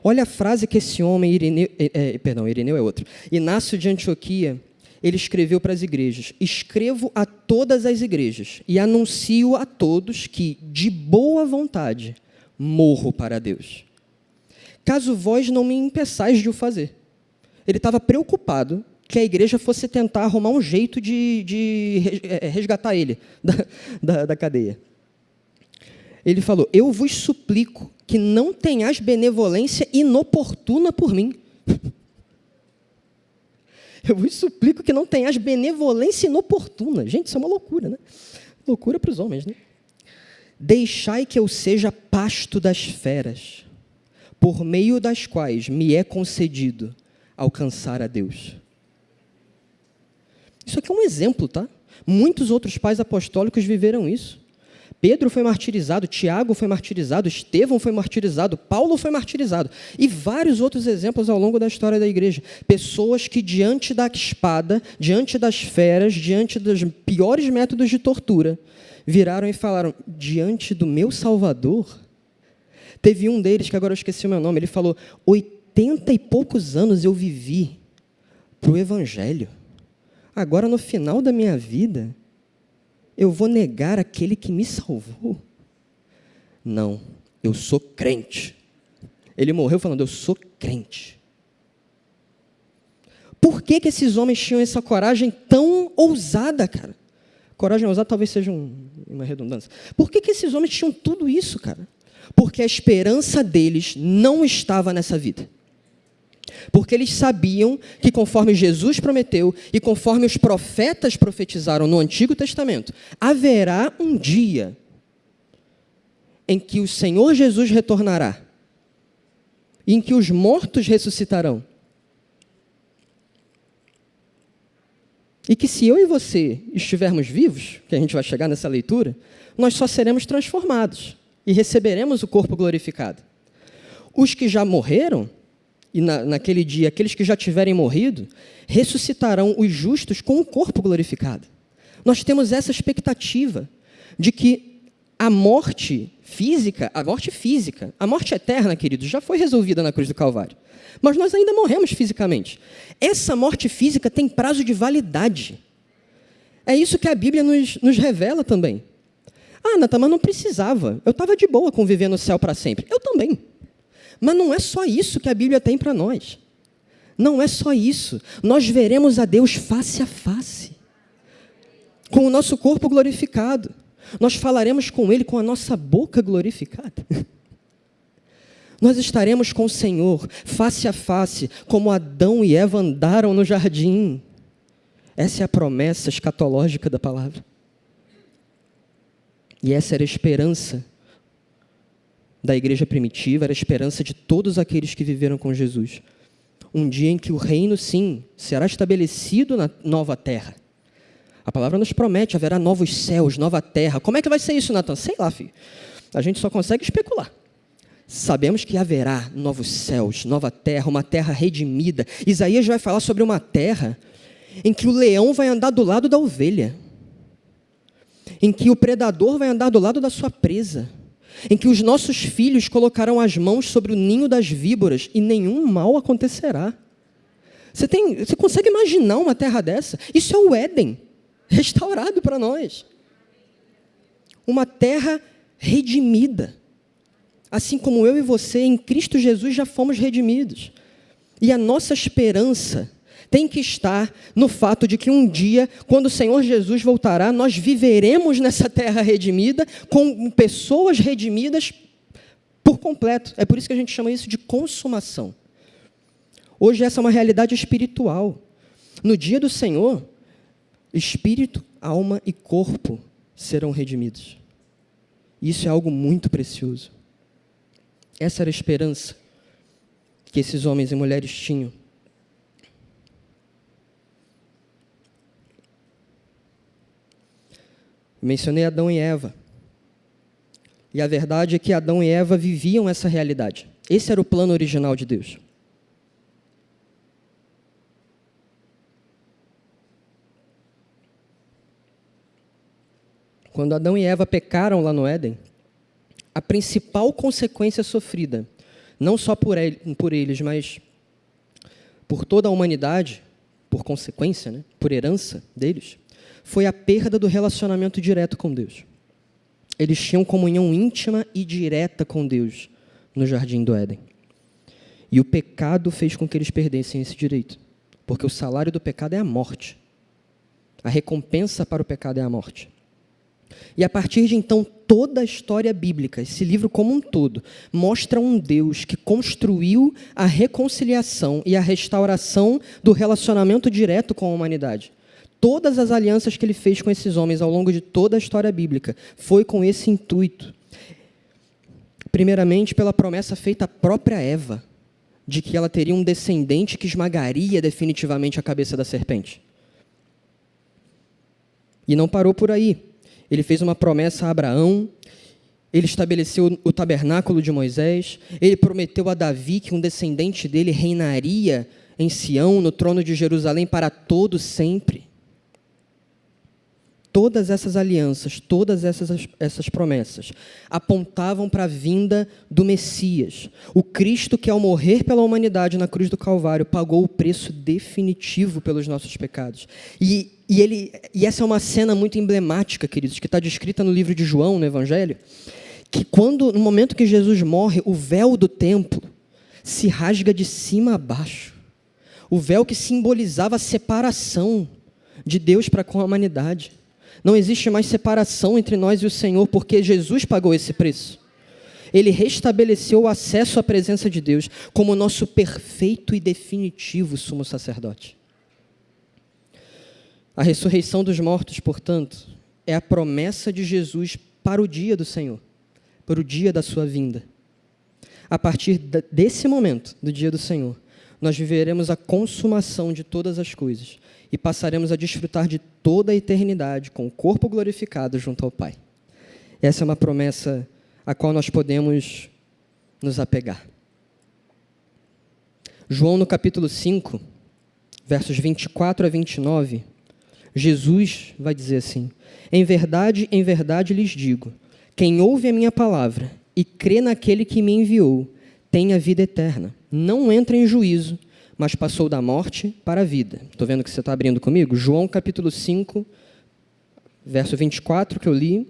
Olha a frase que esse homem, Irineu é outro, Inácio de Antioquia, ele escreveu para as igrejas: escrevo a todas as igrejas e anuncio a todos que, de boa vontade, morro para Deus. Caso vós não me impeçais de o fazer. Ele estava preocupado que a igreja fosse tentar arrumar um jeito de resgatar ele da cadeia. Ele falou: eu vos suplico que não tenhais benevolência inoportuna por mim. Eu vos suplico que não tenhais benevolência inoportuna. Gente, isso é uma loucura, né? Loucura para os homens, né? Deixai que eu seja pasto das feras, por meio das quais me é concedido alcançar a Deus. Isso aqui é um exemplo, tá? Muitos outros pais apostólicos viveram isso. Pedro foi martirizado, Tiago foi martirizado, Estevão foi martirizado, Paulo foi martirizado. E vários outros exemplos ao longo da história da igreja. Pessoas que diante da espada, diante das feras, diante dos piores métodos de tortura, viraram e falaram: diante do meu Salvador. Teve um deles, que agora eu esqueci o meu nome, ele falou: 80 e poucos anos eu vivi para o Evangelho. Agora, no final da minha vida, eu vou negar aquele que me salvou? Não, eu sou crente. Ele morreu falando: eu sou crente. Por que esses homens tinham essa coragem tão ousada, cara? Coragem ousada talvez seja uma redundância. Por que esses homens tinham tudo isso, cara? Porque a esperança deles não estava nessa vida. Porque eles sabiam que, conforme Jesus prometeu e conforme os profetas profetizaram no Antigo Testamento, haverá um dia em que o Senhor Jesus retornará, e em que os mortos ressuscitarão. E que se eu e você estivermos vivos, que a gente vai chegar nessa leitura, nós só seremos transformados e receberemos o corpo glorificado. Os que já morreram, e naquele dia, aqueles que já tiverem morrido, ressuscitarão os justos com o corpo glorificado. Nós temos essa expectativa de que a morte física, a morte eterna, queridos, já foi resolvida na cruz do Calvário. Mas nós ainda morremos fisicamente. Essa morte física tem prazo de validade. É isso que a Bíblia nos revela também. Ah, Natan, mas não precisava. Eu estava de boa com viver no céu para sempre. Eu também. Mas não é só isso que a Bíblia tem para nós. Não é só isso. Nós veremos a Deus face a face, com o nosso corpo glorificado. Nós falaremos com Ele com a nossa boca glorificada. Nós estaremos com o Senhor face a face, como Adão e Eva andaram no jardim. Essa é a promessa escatológica da palavra. E essa era a esperança da igreja primitiva, era a esperança de todos aqueles que viveram com Jesus. Um dia em que o reino, sim, será estabelecido na nova terra. A palavra nos promete: haverá novos céus, nova terra. Como é que vai ser isso, Natan? Sei lá, filho. A gente só consegue especular. Sabemos que haverá novos céus, nova terra, uma terra redimida. Isaías vai falar sobre uma terra em que o leão vai andar do lado da ovelha, em que o predador vai andar do lado da sua presa, em que os nossos filhos colocarão as mãos sobre o ninho das víboras e nenhum mal acontecerá. Você consegue imaginar uma terra dessa? Isso é o Éden, restaurado para nós. Uma terra redimida. Assim como eu e você, em Cristo Jesus, já fomos redimidos. E a nossa esperança tem que estar no fato de que um dia, quando o Senhor Jesus voltará, nós viveremos nessa terra redimida, com pessoas redimidas por completo. É por isso que a gente chama isso de consumação. Hoje essa é uma realidade espiritual. No dia do Senhor, espírito, alma e corpo serão redimidos. Isso é algo muito precioso. Essa era a esperança que esses homens e mulheres tinham. Mencionei Adão e Eva. E a verdade é que Adão e Eva viviam essa realidade. Esse era o plano original de Deus. Quando Adão e Eva pecaram lá no Éden, a principal consequência sofrida, não só por eles, mas por toda a humanidade, por consequência, né, por herança deles, foi a perda do relacionamento direto com Deus. Eles tinham comunhão íntima e direta com Deus no jardim do Éden. E o pecado fez com que eles perdessem esse direito, porque o salário do pecado é a morte. A recompensa para o pecado é a morte. E a partir de então, toda a história bíblica, esse livro como um todo, mostra um Deus que construiu a reconciliação e a restauração do relacionamento direto com a humanidade. Todas as alianças que ele fez com esses homens ao longo de toda a história bíblica foi com esse intuito. Primeiramente, pela promessa feita à própria Eva, de que ela teria um descendente que esmagaria definitivamente a cabeça da serpente. E não parou por aí. Ele fez uma promessa a Abraão, ele estabeleceu o tabernáculo de Moisés, ele prometeu a Davi que um descendente dele reinaria em Sião, no trono de Jerusalém, para todo sempre. Todas essas alianças, todas essas promessas apontavam para a vinda do Messias. O Cristo que, ao morrer pela humanidade na cruz do Calvário, pagou o preço definitivo pelos nossos pecados. E essa é uma cena muito emblemática, queridos, que está descrita no livro de João, no Evangelho, que no momento que Jesus morre, o véu do templo se rasga de cima a baixo. O véu que simbolizava a separação de Deus para com a humanidade. Não existe mais separação entre nós e o Senhor, porque Jesus pagou esse preço. Ele restabeleceu o acesso à presença de Deus como nosso perfeito e definitivo sumo sacerdote. A ressurreição dos mortos, portanto, é a promessa de Jesus para o dia do Senhor, para o dia da sua vinda. A partir desse momento, do dia do Senhor, nós viveremos a consumação de todas as coisas e passaremos a desfrutar de toda a eternidade com o corpo glorificado junto ao Pai. Essa é uma promessa a qual nós podemos nos apegar. João, no capítulo 5, versos 24 a 29, Jesus vai dizer assim: em verdade lhes digo, quem ouve a minha palavra e crê naquele que me enviou, tem a vida eterna. Não entra em juízo, mas passou da morte para a vida. Estou vendo que você está abrindo comigo? João capítulo 5, verso 24, que eu li.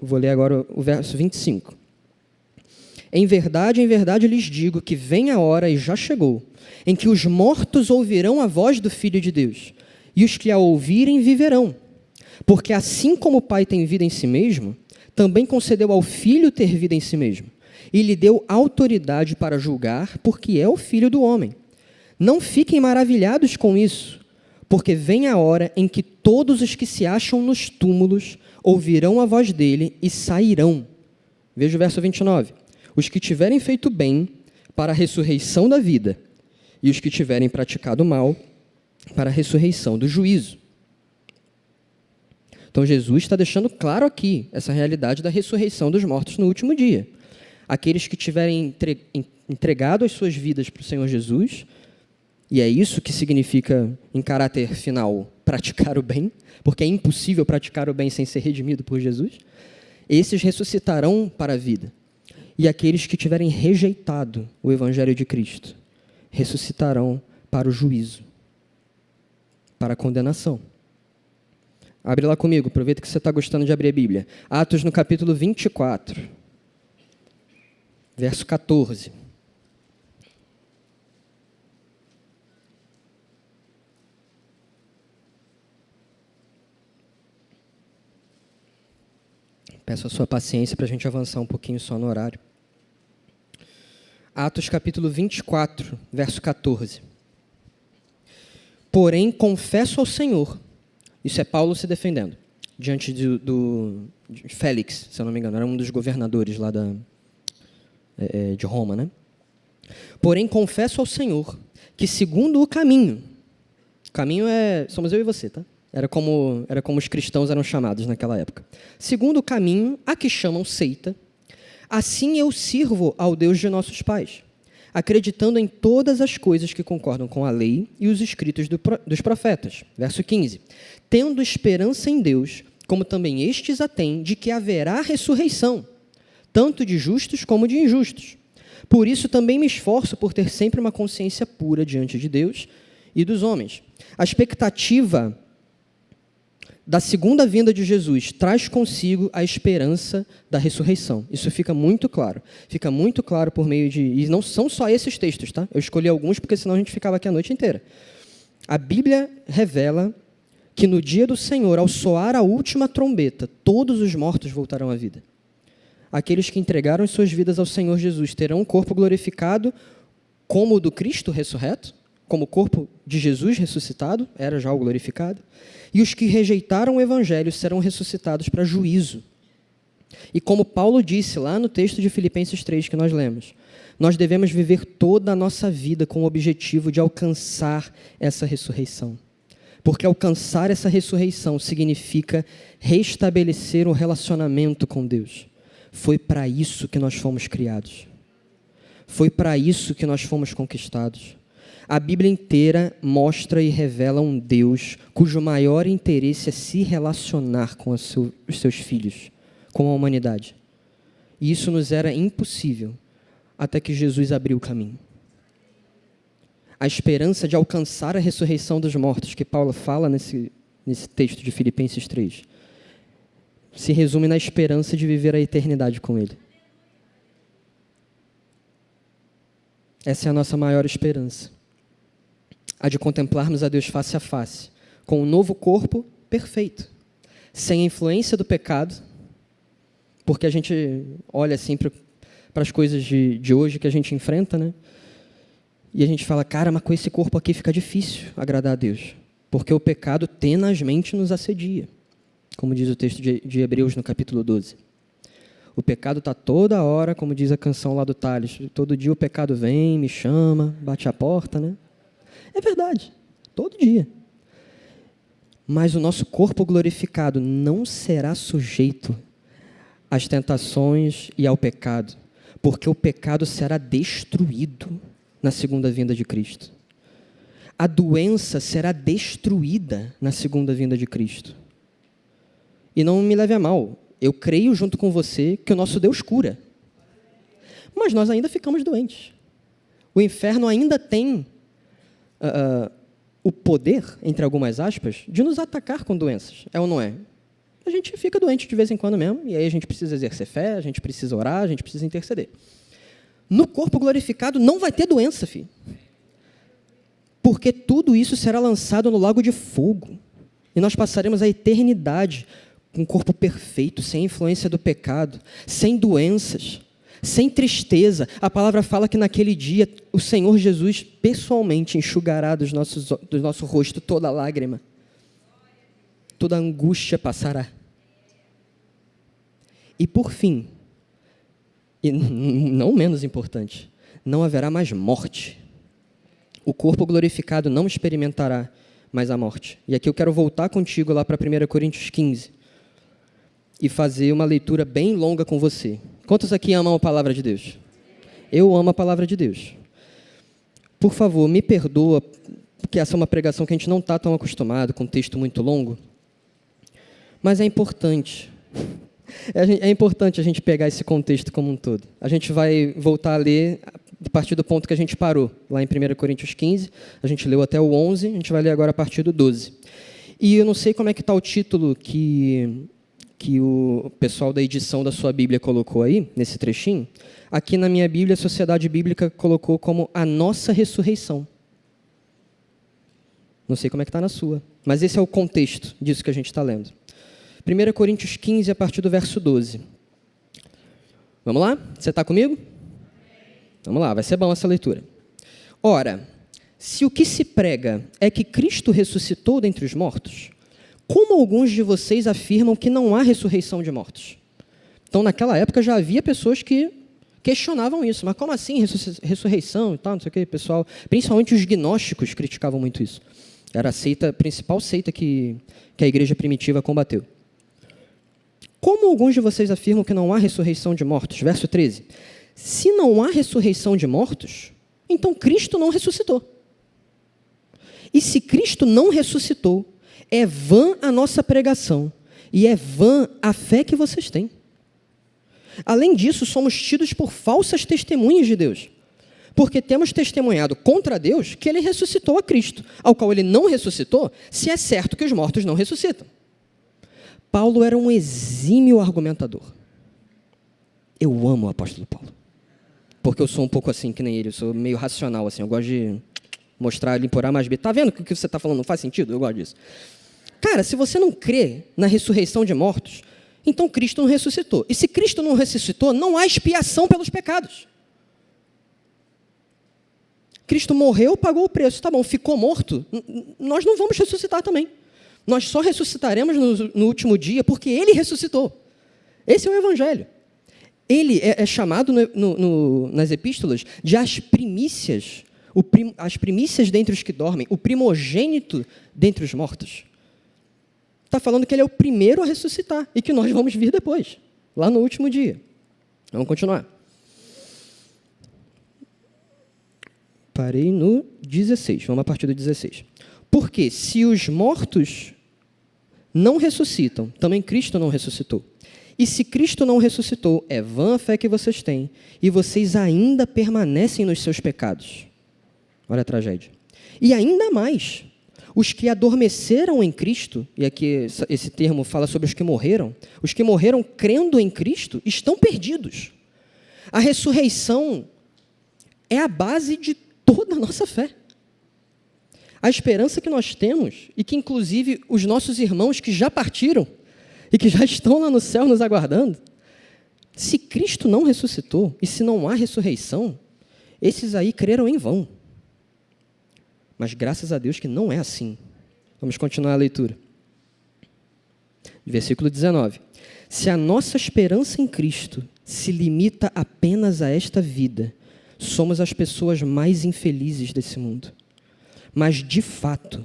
Vou ler agora o verso 25. Em verdade lhes digo que vem a hora, e já chegou, em que os mortos ouvirão a voz do Filho de Deus, e os que a ouvirem viverão. Porque assim como o Pai tem vida em si mesmo, também concedeu ao Filho ter vida em si mesmo, e lhe deu autoridade para julgar, porque é o Filho do homem. Não fiquem maravilhados com isso, porque vem a hora em que todos os que se acham nos túmulos ouvirão a voz dele e sairão. Veja o verso 29. Os que tiverem feito bem para a ressurreição da vida, e os que tiverem praticado mal para a ressurreição do juízo. Então Jesus está deixando claro aqui essa realidade da ressurreição dos mortos no último dia. Aqueles que tiverem entregado as suas vidas para o Senhor Jesus, e é isso que significa, em caráter final, praticar o bem, porque é impossível praticar o bem sem ser redimido por Jesus, esses ressuscitarão para a vida. E aqueles que tiverem rejeitado o Evangelho de Cristo, ressuscitarão para o juízo, para a condenação. Abre lá comigo, aproveita que você está gostando de abrir a Bíblia. Atos no capítulo 24, verso 14. Peço a sua paciência para a gente avançar um pouquinho só no horário. Atos capítulo 24, verso 14. Porém, confesso ao Senhor, isso é Paulo se defendendo, diante de Félix, se eu não me engano, era um dos governadores lá de Roma, né? Porém, confesso ao Senhor que segundo o caminho somos eu e você, tá? Era como os cristãos eram chamados naquela época. Segundo o caminho, a que chamam seita, assim eu sirvo ao Deus de nossos pais, acreditando em todas as coisas que concordam com a lei e os escritos dos profetas. Verso 15. Tendo esperança em Deus, como também estes a têm, de que haverá ressurreição, tanto de justos como de injustos. Por isso também me esforço por ter sempre uma consciência pura diante de Deus e dos homens. A expectativa da segunda vinda de Jesus traz consigo a esperança da ressurreição. Isso fica muito claro. Fica muito claro por meio de... E não são só esses textos, tá? Eu escolhi alguns porque senão a gente ficava aqui a noite inteira. A Bíblia revela que no dia do Senhor, ao soar a última trombeta, todos os mortos voltarão à vida. Aqueles que entregaram as suas vidas ao Senhor Jesus terão um corpo glorificado como o do Cristo ressurreto, como o corpo de Jesus ressuscitado, era já o glorificado, e os que rejeitaram o Evangelho serão ressuscitados para juízo. E como Paulo disse lá no texto de Filipenses 3 que nós lemos, nós devemos viver toda a nossa vida com o objetivo de alcançar essa ressurreição. Porque alcançar essa ressurreição significa restabelecer o relacionamento com Deus. Foi para isso que nós fomos criados. Foi para isso que nós fomos conquistados. A Bíblia inteira mostra e revela um Deus cujo maior interesse é se relacionar com os seus filhos, com a humanidade. E isso nos era impossível até que Jesus abriu o caminho. A esperança de alcançar a ressurreição dos mortos, que Paulo fala nesse texto de Filipenses 3, se resume na esperança de viver a eternidade com Ele. Essa é a nossa maior esperança. A de contemplarmos a Deus face a face, com um novo corpo perfeito, sem a influência do pecado, porque a gente olha assim para as coisas de hoje que a gente enfrenta, né? E a gente fala, cara, mas com esse corpo aqui fica difícil agradar a Deus, porque o pecado tenazmente nos assedia, como diz o texto de Hebreus no capítulo 12. O pecado está toda hora, como diz a canção lá do Tales, todo dia o pecado vem, me chama, bate a porta, né? É verdade, todo dia. Mas o nosso corpo glorificado não será sujeito às tentações e ao pecado, porque o pecado será destruído na segunda vinda de Cristo. A doença será destruída na segunda vinda de Cristo. E não me leve a mal, eu creio junto com você que o nosso Deus cura. Mas nós ainda ficamos doentes. O inferno ainda tem o poder, entre algumas aspas, de nos atacar com doenças. É ou não é? A gente fica doente de vez em quando mesmo, e aí a gente precisa exercer fé, a gente precisa orar, a gente precisa interceder. No corpo glorificado não vai ter doença, filho. Porque tudo isso será lançado no lago de fogo. E nós passaremos a eternidade com um corpo perfeito, sem influência do pecado, sem doenças, sem tristeza. A palavra fala que naquele dia o Senhor Jesus pessoalmente enxugará do nosso rosto toda lágrima. Toda angústia passará. E por fim, e não menos importante, não haverá mais morte. O corpo glorificado não experimentará mais a morte. E aqui eu quero voltar contigo lá para 1 Coríntios 15 e fazer uma leitura bem longa com você. Quantos aqui amam a palavra de Deus? Eu amo a palavra de Deus. Por favor, me perdoa, porque essa é uma pregação que a gente não está tão acostumado, com texto muito longo. Mas é importante. É importante a gente pegar esse contexto como um todo. A gente vai voltar a ler a partir do ponto que a gente parou, lá em 1 Coríntios 15. A gente leu até o 11, a gente vai ler agora a partir do 12. E eu não sei como é que está o título que o pessoal da edição da sua Bíblia colocou aí, nesse trechinho. Aqui na minha Bíblia, a Sociedade Bíblica colocou como a nossa ressurreição. Não sei como é que está na sua, mas esse é o contexto disso que a gente está lendo. 1 Coríntios 15, a partir do verso 12. Vamos lá? Você está comigo? Vamos lá, vai ser bom essa leitura. Ora, se o que se prega é que Cristo ressuscitou dentre os mortos, como alguns de vocês afirmam que não há ressurreição de mortos? Então, naquela época, já havia pessoas que questionavam isso. Mas como assim ressurreição e tal, não sei o que, pessoal? Principalmente os gnósticos criticavam muito isso. Era a principal seita que a igreja primitiva combateu. Como alguns de vocês afirmam que não há ressurreição de mortos? Verso 13. Se não há ressurreição de mortos, então Cristo não ressuscitou. E se Cristo não ressuscitou, é vã a nossa pregação e é vã a fé que vocês têm. Além disso, somos tidos por falsas testemunhas de Deus, porque temos testemunhado contra Deus que Ele ressuscitou a Cristo, ao qual Ele não ressuscitou, se é certo que os mortos não ressuscitam. Paulo era um exímio argumentador. Eu amo o apóstolo Paulo, porque eu sou um pouco assim que nem ele, eu sou meio racional, assim, eu gosto de mostrar ele por A mais B. Está vendo que o que você está falando não faz sentido? Eu gosto disso. Cara, se você não crê na ressurreição de mortos, então Cristo não ressuscitou. E se Cristo não ressuscitou, não há expiação pelos pecados. Cristo morreu, pagou o preço. Tá bom, ficou morto, nós não vamos ressuscitar também. Nós só ressuscitaremos no último dia porque Ele ressuscitou. Esse é o Evangelho. Ele é chamado nas epístolas de as primícias, as primícias dentre os que dormem, o primogênito dentre os mortos. Está falando que Ele é o primeiro a ressuscitar e que nós vamos vir depois, lá no último dia. Vamos continuar. Parei no 16, vamos a partir do 16. Porque se os mortos não ressuscitam, também Cristo não ressuscitou. E se Cristo não ressuscitou, é vã a fé que vocês têm, e vocês ainda permanecem nos seus pecados. Olha a tragédia. E ainda mais, os que adormeceram em Cristo, e aqui esse termo fala sobre os que morreram crendo em Cristo, estão perdidos. A ressurreição é a base de toda a nossa fé. A esperança que nós temos, e que inclusive os nossos irmãos que já partiram, e que já estão lá no céu nos aguardando, se Cristo não ressuscitou, e se não há ressurreição, esses aí creram em vão. Mas graças a Deus que não é assim. Vamos continuar a leitura. Versículo 19. Se a nossa esperança em Cristo se limita apenas a esta vida, somos as pessoas mais infelizes desse mundo. Mas, de fato,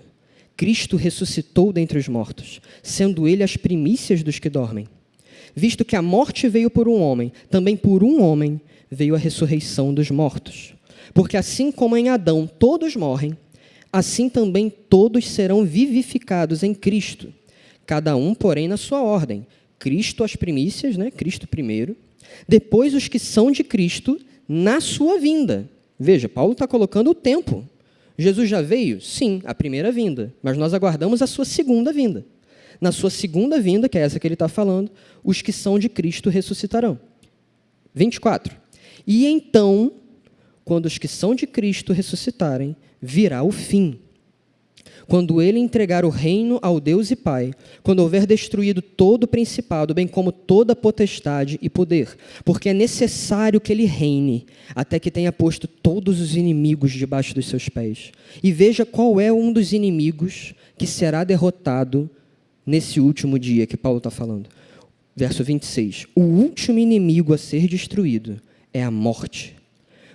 Cristo ressuscitou dentre os mortos, sendo Ele as primícias dos que dormem. Visto que a morte veio por um homem, também por um homem veio a ressurreição dos mortos. Porque assim como em Adão todos morrem, assim também todos serão vivificados em Cristo. Cada um, porém, na sua ordem. Cristo as primícias, né? Cristo primeiro. Depois os que são de Cristo na sua vinda. Veja, Paulo está colocando o tempo. Jesus já veio? Sim, a primeira vinda, mas nós aguardamos a sua segunda vinda. Na sua segunda vinda, que é essa que ele está falando, os que são de Cristo ressuscitarão. 24. E então, quando os que são de Cristo ressuscitarem, virá o fim. Quando Ele entregar o reino ao Deus e Pai, quando houver destruído todo o principado, bem como toda potestade e poder, porque é necessário que Ele reine, até que tenha posto todos os inimigos debaixo dos seus pés. E veja qual é um dos inimigos que será derrotado nesse último dia que Paulo está falando. Verso 26. O último inimigo a ser destruído é a morte,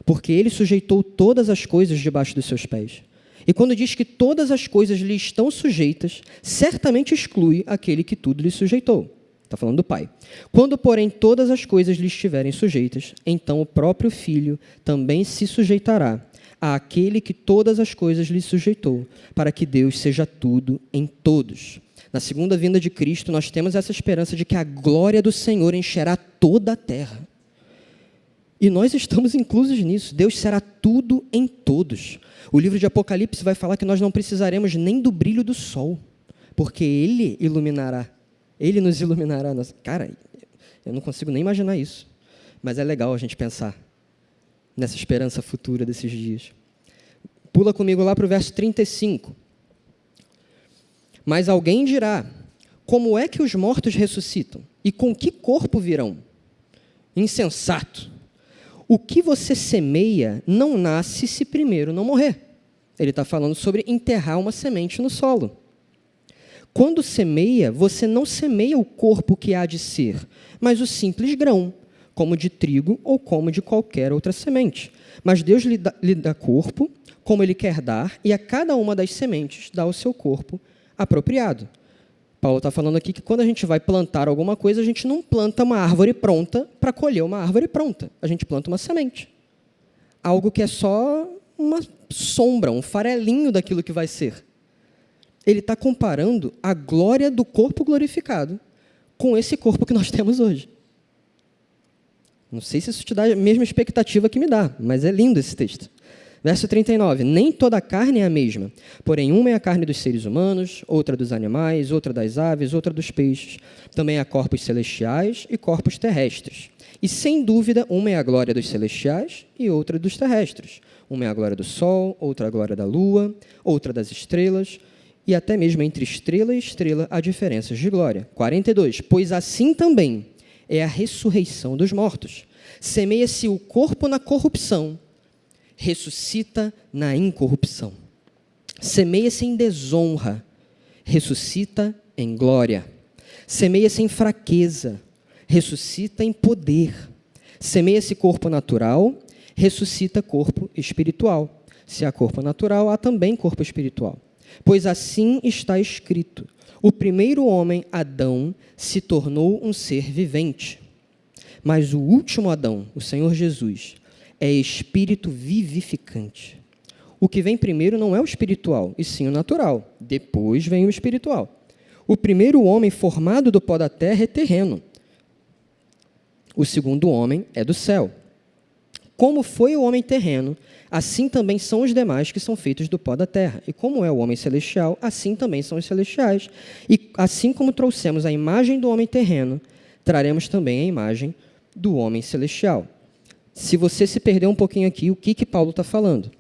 porque Ele sujeitou todas as coisas debaixo dos seus pés. E quando diz que todas as coisas lhe estão sujeitas, certamente exclui aquele que tudo lhe sujeitou. Está falando do Pai. Quando, porém, todas as coisas lhe estiverem sujeitas, então o próprio Filho também se sujeitará àquele que todas as coisas lhe sujeitou, para que Deus seja tudo em todos. Na segunda vinda de Cristo, nós temos essa esperança de que a glória do Senhor encherá toda a terra. E nós estamos inclusos nisso. Deus será tudo em todos. O livro de Apocalipse vai falar que nós não precisaremos nem do brilho do sol, porque Ele iluminará. Ele nos iluminará. Cara, eu não consigo nem imaginar isso. Mas é legal a gente pensar nessa esperança futura desses dias. Pula comigo lá para o verso 35. Mas alguém dirá, como é que os mortos ressuscitam? E com que corpo virão? Insensato! O que você semeia não nasce se primeiro não morrer. Ele está falando sobre enterrar uma semente no solo. Quando semeia, você não semeia o corpo que há de ser, mas o simples grão, como de trigo ou como de qualquer outra semente. Mas Deus lhe dá corpo como Ele quer dar, e a cada uma das sementes dá o seu corpo apropriado. Paulo está falando aqui que quando a gente vai plantar alguma coisa, a gente não planta uma árvore pronta para colher uma árvore pronta. A gente planta uma semente. Algo que é só uma sombra, um farelinho daquilo que vai ser. Ele está comparando a glória do corpo glorificado com esse corpo que nós temos hoje. Não sei se isso te dá a mesma expectativa que me dá, mas é lindo esse texto. Verso 39, nem toda a carne é a mesma, porém uma é a carne dos seres humanos, outra dos animais, outra das aves, outra dos peixes. Também há corpos celestiais e corpos terrestres. E, sem dúvida, uma é a glória dos celestiais e outra dos terrestres. Uma é a glória do sol, outra a glória da lua, outra das estrelas, e até mesmo entre estrela e estrela há diferenças de glória. 42, pois assim também é a ressurreição dos mortos. Semeia-se o corpo na corrupção, ressuscita na incorrupção. Semeia-se em desonra, ressuscita em glória. Semeia-se em fraqueza, ressuscita em poder. Semeia-se corpo natural, ressuscita corpo espiritual. Se há corpo natural, há também corpo espiritual. Pois assim está escrito: o primeiro homem, Adão, se tornou um ser vivente. Mas o último Adão, o Senhor Jesus, é espírito vivificante. O que vem primeiro não é o espiritual, e sim o natural. Depois vem o espiritual. O primeiro homem formado do pó da terra é terreno. O segundo homem é do céu. Como foi o homem terreno, assim também são os demais que são feitos do pó da terra. E como é o homem celestial, assim também são os celestiais. E assim como trouxemos a imagem do homem terreno, traremos também a imagem do homem celestial. Se você se perder um pouquinho aqui, o que Paulo está falando?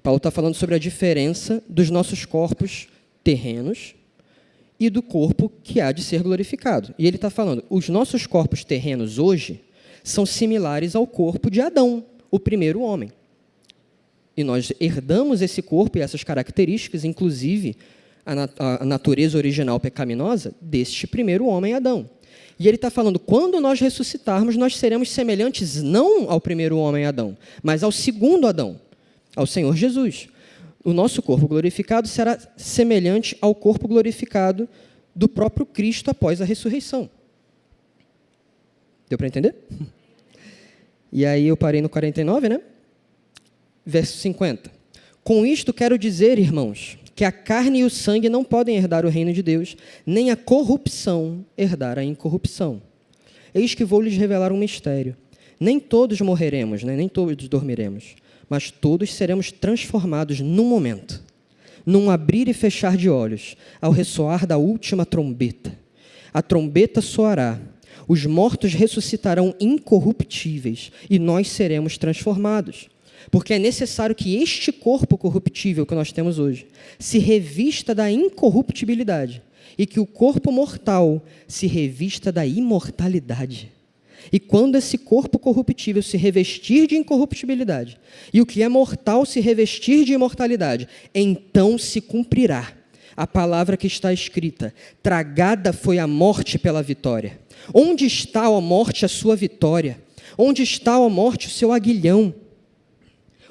Paulo está falando sobre a diferença dos nossos corpos terrenos e do corpo que há de ser glorificado. E ele está falando, os nossos corpos terrenos hoje são similares ao corpo de Adão, o primeiro homem. E nós herdamos esse corpo e essas características, inclusive a natureza original pecaminosa, deste primeiro homem, Adão. E ele está falando, quando nós ressuscitarmos, nós seremos semelhantes não ao primeiro homem, Adão, mas ao segundo Adão, ao Senhor Jesus. O nosso corpo glorificado será semelhante ao corpo glorificado do próprio Cristo após a ressurreição. Deu para entender? E aí eu parei no 49, né? Verso 50. Com isto quero dizer, irmãos, que a carne e o sangue não podem herdar o reino de Deus, nem a corrupção herdar a incorrupção. Eis que vou lhes revelar um mistério. Nem todos morreremos, né? Nem todos dormiremos, mas todos seremos transformados num momento, num abrir e fechar de olhos, ao ressoar da última trombeta. A trombeta soará, os mortos ressuscitarão incorruptíveis e nós seremos transformados. Porque é necessário que este corpo corruptível que nós temos hoje se revista da incorruptibilidade e que o corpo mortal se revista da imortalidade. E quando esse corpo corruptível se revestir de incorruptibilidade e o que é mortal se revestir de imortalidade, então se cumprirá a palavra que está escrita: tragada foi a morte pela vitória. Onde está, ó morte, a sua vitória? Onde está, ó morte, o seu aguilhão?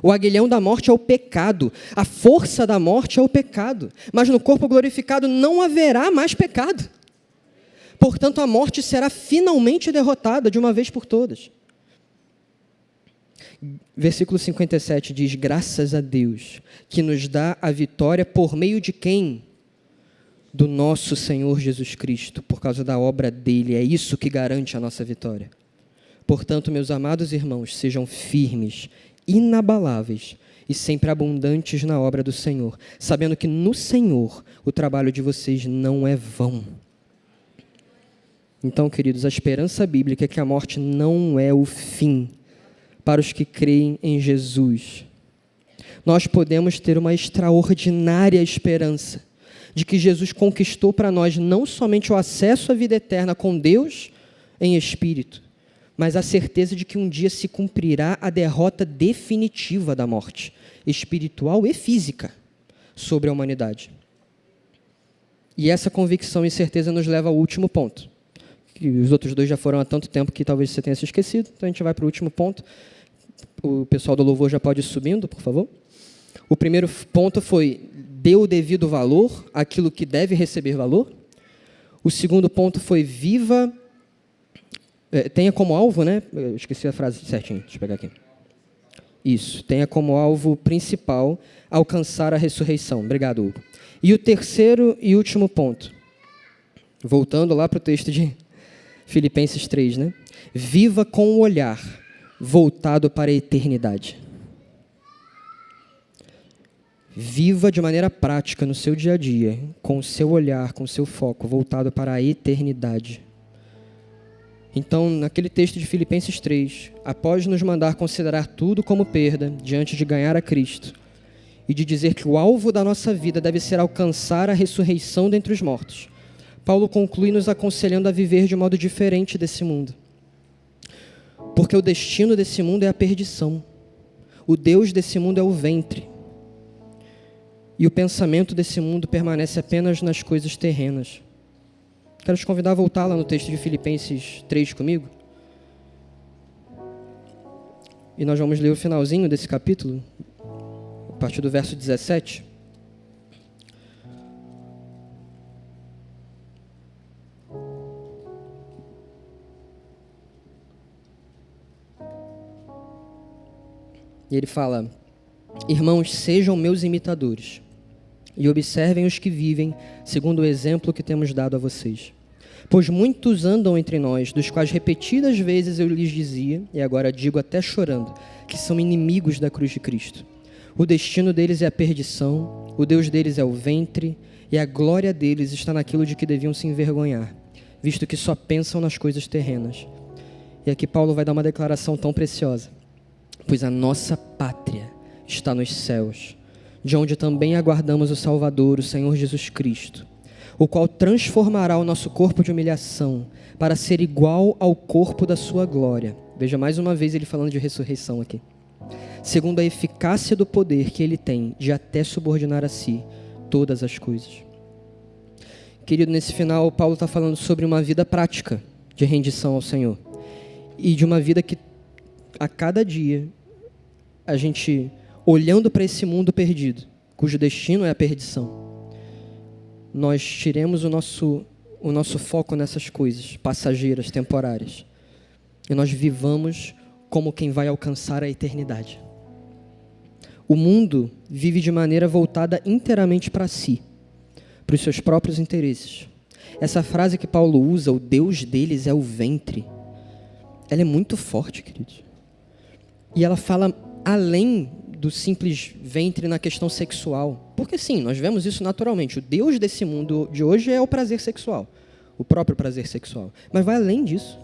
O aguilhão da morte é o pecado, a força da morte é o pecado, mas no corpo glorificado não haverá mais pecado. Portanto, a morte será finalmente derrotada de uma vez por todas. Versículo 57 diz, graças a Deus, que nos dá a vitória por meio de quem? Do nosso Senhor Jesus Cristo, por causa da obra dele, é isso que garante a nossa vitória. Portanto, meus amados irmãos, sejam firmes, inabaláveis e sempre abundantes na obra do Senhor, sabendo que no Senhor o trabalho de vocês não é vão. Então, queridos, a esperança bíblica é que a morte não é o fim para os que creem em Jesus. Nós podemos ter uma extraordinária esperança de que Jesus conquistou para nós não somente o acesso à vida eterna com Deus em espírito, mas a certeza de que um dia se cumprirá a derrota definitiva da morte, espiritual e física, sobre a humanidade. E essa convicção e certeza nos leva ao último ponto, que os outros dois já foram há tanto tempo que talvez você tenha se esquecido. Então a gente vai para o último ponto. O pessoal do louvor já pode ir subindo, por favor. O primeiro ponto foi: dê o devido valor àquilo que deve receber valor. O segundo ponto foi: tenha como alvo, né? Eu esqueci a frase certinho, deixa eu pegar aqui. Isso, tenha como alvo principal alcançar a ressurreição. Obrigado, Hugo. E o terceiro e último ponto, voltando lá para o texto de Filipenses 3, né? Viva com o olhar voltado para a eternidade. Viva de maneira prática no seu dia a dia, com o seu olhar, com o seu foco voltado para a eternidade. Então, naquele texto de Filipenses 3, após nos mandar considerar tudo como perda diante de ganhar a Cristo, e de dizer que o alvo da nossa vida deve ser alcançar a ressurreição dentre os mortos, Paulo conclui nos aconselhando a viver de modo diferente desse mundo. Porque o destino desse mundo é a perdição. O Deus desse mundo é o ventre. E o pensamento desse mundo permanece apenas nas coisas terrenas. Quero te convidar a voltar lá no texto de Filipenses 3 comigo. E nós vamos ler o finalzinho desse capítulo, a partir do verso 17. E ele fala: irmãos, sejam meus imitadores e observem os que vivem segundo o exemplo que temos dado a vocês. Pois muitos andam entre nós, dos quais repetidas vezes eu lhes dizia, e agora digo até chorando, que são inimigos da cruz de Cristo. O destino deles é a perdição, o Deus deles é o ventre, e a glória deles está naquilo de que deviam se envergonhar, visto que só pensam nas coisas terrenas. E aqui Paulo vai dar uma declaração tão preciosa. Pois a nossa pátria está nos céus, de onde também aguardamos o Salvador, o Senhor Jesus Cristo, o qual transformará o nosso corpo de humilhação para ser igual ao corpo da sua glória. Veja mais uma vez ele falando de ressurreição aqui. Segundo a eficácia do poder que ele tem de até subordinar a si todas as coisas. Querido, nesse final, Paulo está falando sobre uma vida prática de rendição ao Senhor. E de uma vida que a cada dia a gente, olhando para esse mundo perdido, cujo destino é a perdição, nós tiremos o nosso foco nessas coisas passageiras, temporárias, e nós vivamos como quem vai alcançar a eternidade. O mundo vive de maneira voltada inteiramente para si, para os seus próprios interesses. Essa frase que Paulo usa, o Deus deles é o ventre, ela é muito forte, queridos. E ela fala além do simples ventre na questão sexual. Porque sim, nós vemos isso naturalmente. O Deus desse mundo de hoje é o prazer sexual. O próprio prazer sexual. Mas vai além disso.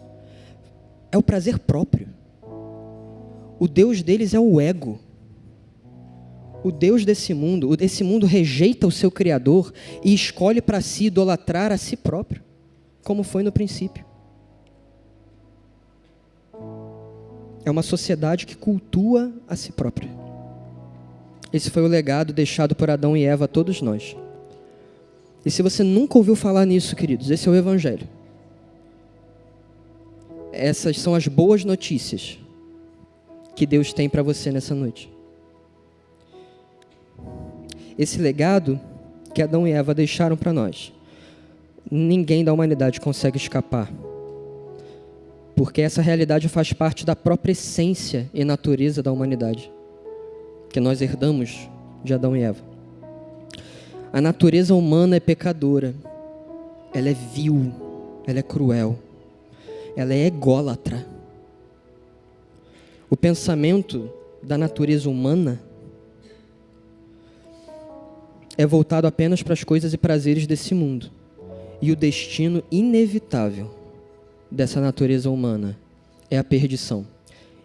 É o prazer próprio. O Deus deles é o ego. O Deus desse mundo rejeita o seu Criador e escolhe para si idolatrar a si próprio, como foi no princípio. É uma sociedade que cultua a si própria. Esse foi o legado deixado por Adão e Eva a todos nós. E se você nunca ouviu falar nisso, queridos, esse é o Evangelho. Essas são as boas notícias que Deus tem para você nessa noite. Esse legado que Adão e Eva deixaram para nós, ninguém da humanidade consegue escapar. Porque essa realidade faz parte da própria essência e natureza da humanidade, que nós herdamos de Adão e Eva. A natureza humana é pecadora, ela é vil, ela é cruel, ela é ególatra. O pensamento da natureza humana é voltado apenas para as coisas e prazeres desse mundo. E o destino inevitável dessa natureza humana é a perdição.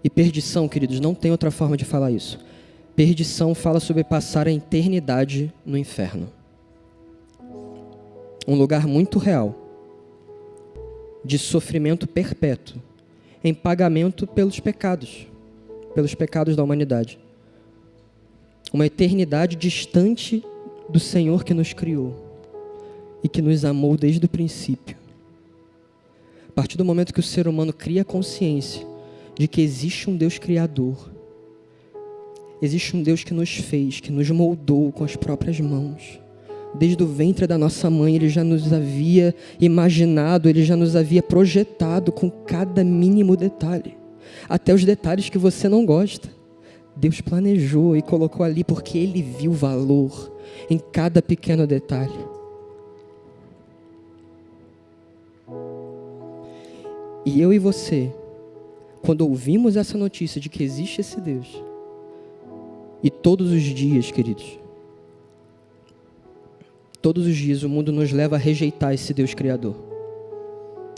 E perdição, queridos, não tem outra forma de falar isso. Perdição fala sobre passar a eternidade no inferno. Um lugar muito real, de sofrimento perpétuo, em pagamento pelos pecados da humanidade. Uma eternidade distante do Senhor que nos criou e que nos amou desde o princípio. partir do momento que o ser humano cria consciência de que existe um Deus criador, existe um Deus que nos fez, que nos moldou com as próprias mãos. Desde o ventre da nossa mãe, Ele já nos havia imaginado, Ele já nos havia projetado com cada mínimo detalhe. Até os detalhes que você não gosta. Deus planejou e colocou ali porque Ele viu valor em cada pequeno detalhe. E eu e você, quando ouvimos essa notícia de que existe esse Deus, e todos os dias, queridos, todos os dias o mundo nos leva a rejeitar esse Deus Criador.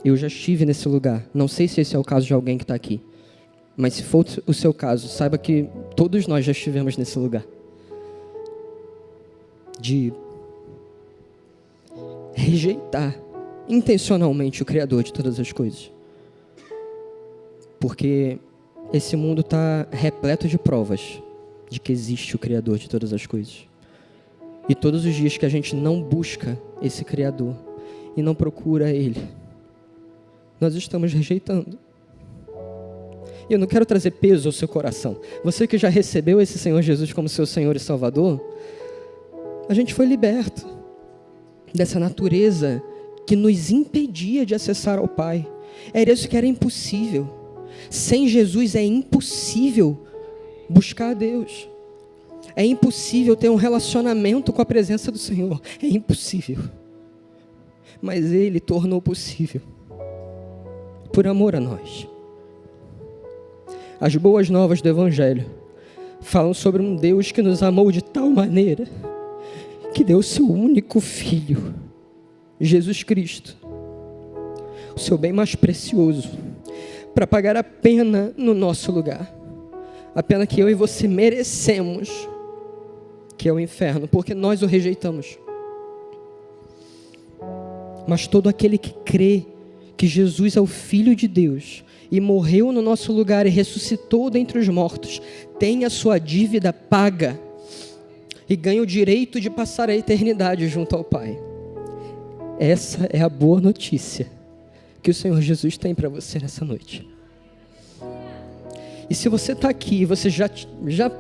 Eu já estive nesse lugar, não sei se esse é o caso de alguém que está aqui, mas se for o seu caso, saiba que todos nós já estivemos nesse lugar. De rejeitar intencionalmente o Criador de todas as coisas. Porque esse mundo está repleto de provas de que existe o Criador de todas as coisas. E todos os dias que a gente não busca esse Criador e não procura Ele, nós estamos rejeitando. E eu não quero trazer peso ao seu coração. Você que já recebeu esse Senhor Jesus como seu Senhor e Salvador, a gente foi liberto dessa natureza que nos impedia de acessar ao Pai. Era isso que era impossível. Sem Jesus é impossível buscar a Deus. É impossível ter um relacionamento com a presença do Senhor. É impossível. Mas Ele tornou possível. Por amor a nós. As boas novas do Evangelho falam sobre um Deus que nos amou de tal maneira que deu o seu único Filho, Jesus Cristo, o seu bem mais precioso, para pagar a pena no nosso lugar. A pena que eu e você merecemos, que é o inferno, porque nós o rejeitamos. Mas todo aquele que crê que Jesus é o Filho de Deus e morreu no nosso lugar e ressuscitou dentre os mortos, tem a sua dívida paga e ganha o direito de passar a eternidade junto ao Pai. Essa é a boa notícia que o Senhor Jesus tem para você nessa noite. E se você está aqui, você já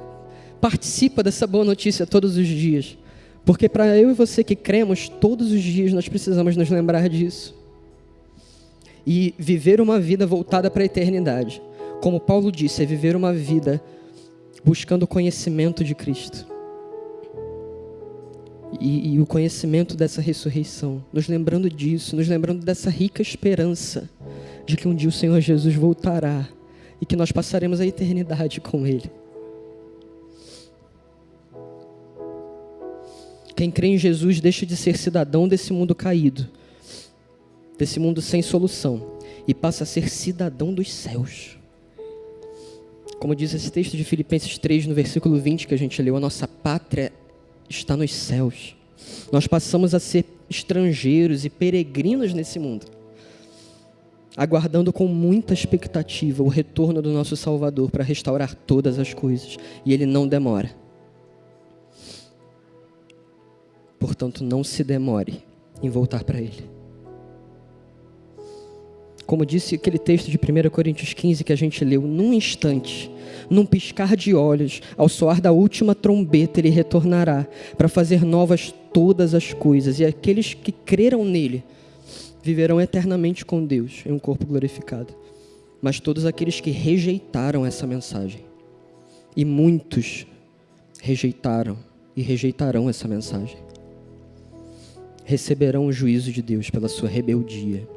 participa dessa boa notícia todos os dias, porque para eu e você que cremos, todos os dias nós precisamos nos lembrar disso. E viver uma vida voltada para a eternidade, como Paulo disse, é viver uma vida buscando o conhecimento de Cristo. E o conhecimento dessa ressurreição, nos lembrando disso, nos lembrando dessa rica esperança de que um dia o Senhor Jesus voltará e que nós passaremos a eternidade com Ele. Quem crê em Jesus deixa de ser cidadão desse mundo caído, desse mundo sem solução, e passa a ser cidadão dos céus. Como diz esse texto de Filipenses 3, no versículo 20 que a gente leu, a nossa pátria está nos céus. Nós passamos a ser estrangeiros e peregrinos nesse mundo, aguardando com muita expectativa o retorno do nosso Salvador para restaurar todas as coisas. E Ele não demora. Portanto, não se demore em voltar para Ele. Como disse aquele texto de 1 Coríntios 15 que a gente leu, num instante, num piscar de olhos, ao soar da última trombeta, Ele retornará para fazer novas todas as coisas. E aqueles que creram nele viverão eternamente com Deus em um corpo glorificado. Mas todos aqueles que rejeitaram essa mensagem, e muitos rejeitaram e rejeitarão essa mensagem, receberão o juízo de Deus pela sua rebeldia.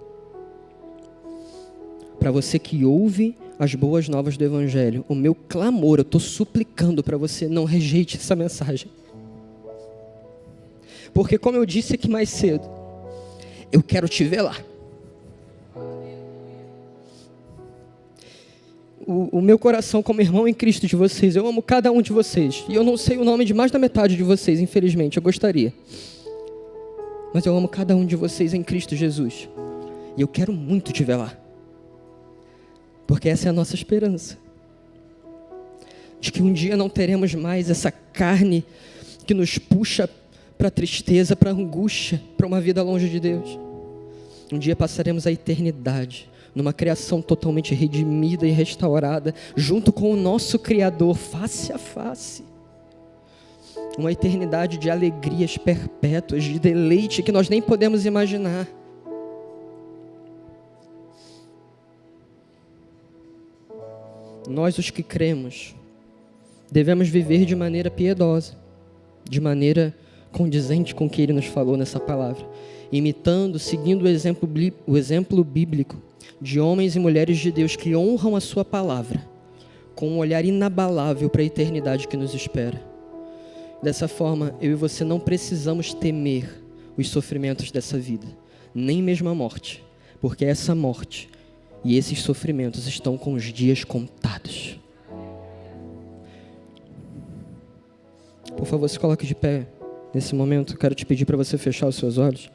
Para você que ouve as boas novas do Evangelho, o meu clamor, eu estou suplicando para você, não rejeite essa mensagem. Porque como eu disse aqui mais cedo, eu quero te ver lá. O meu coração como irmão em Cristo de vocês, eu amo cada um de vocês. E eu não sei o nome de mais da metade de vocês, infelizmente, eu gostaria. Mas eu amo cada um de vocês em Cristo Jesus. E eu quero muito te ver lá. Porque essa é a nossa esperança. De que um dia não teremos mais essa carne que nos puxa para a tristeza, para a angústia, para uma vida longe de Deus. Um dia passaremos a eternidade numa criação totalmente redimida e restaurada, junto com o nosso Criador, face a face. Uma eternidade de alegrias perpétuas, de deleite que nós nem podemos imaginar. Nós, os que cremos, devemos viver de maneira piedosa, de maneira condizente com o que Ele nos falou nessa palavra, imitando, seguindo o exemplo bíblico de homens e mulheres de Deus que honram a sua palavra, com um olhar inabalável para a eternidade que nos espera. Dessa forma, eu e você não precisamos temer os sofrimentos dessa vida, nem mesmo a morte, porque essa morte e esses sofrimentos estão com os dias contados. Por favor, se coloque de pé nesse momento. Eu quero te pedir para você fechar os seus olhos.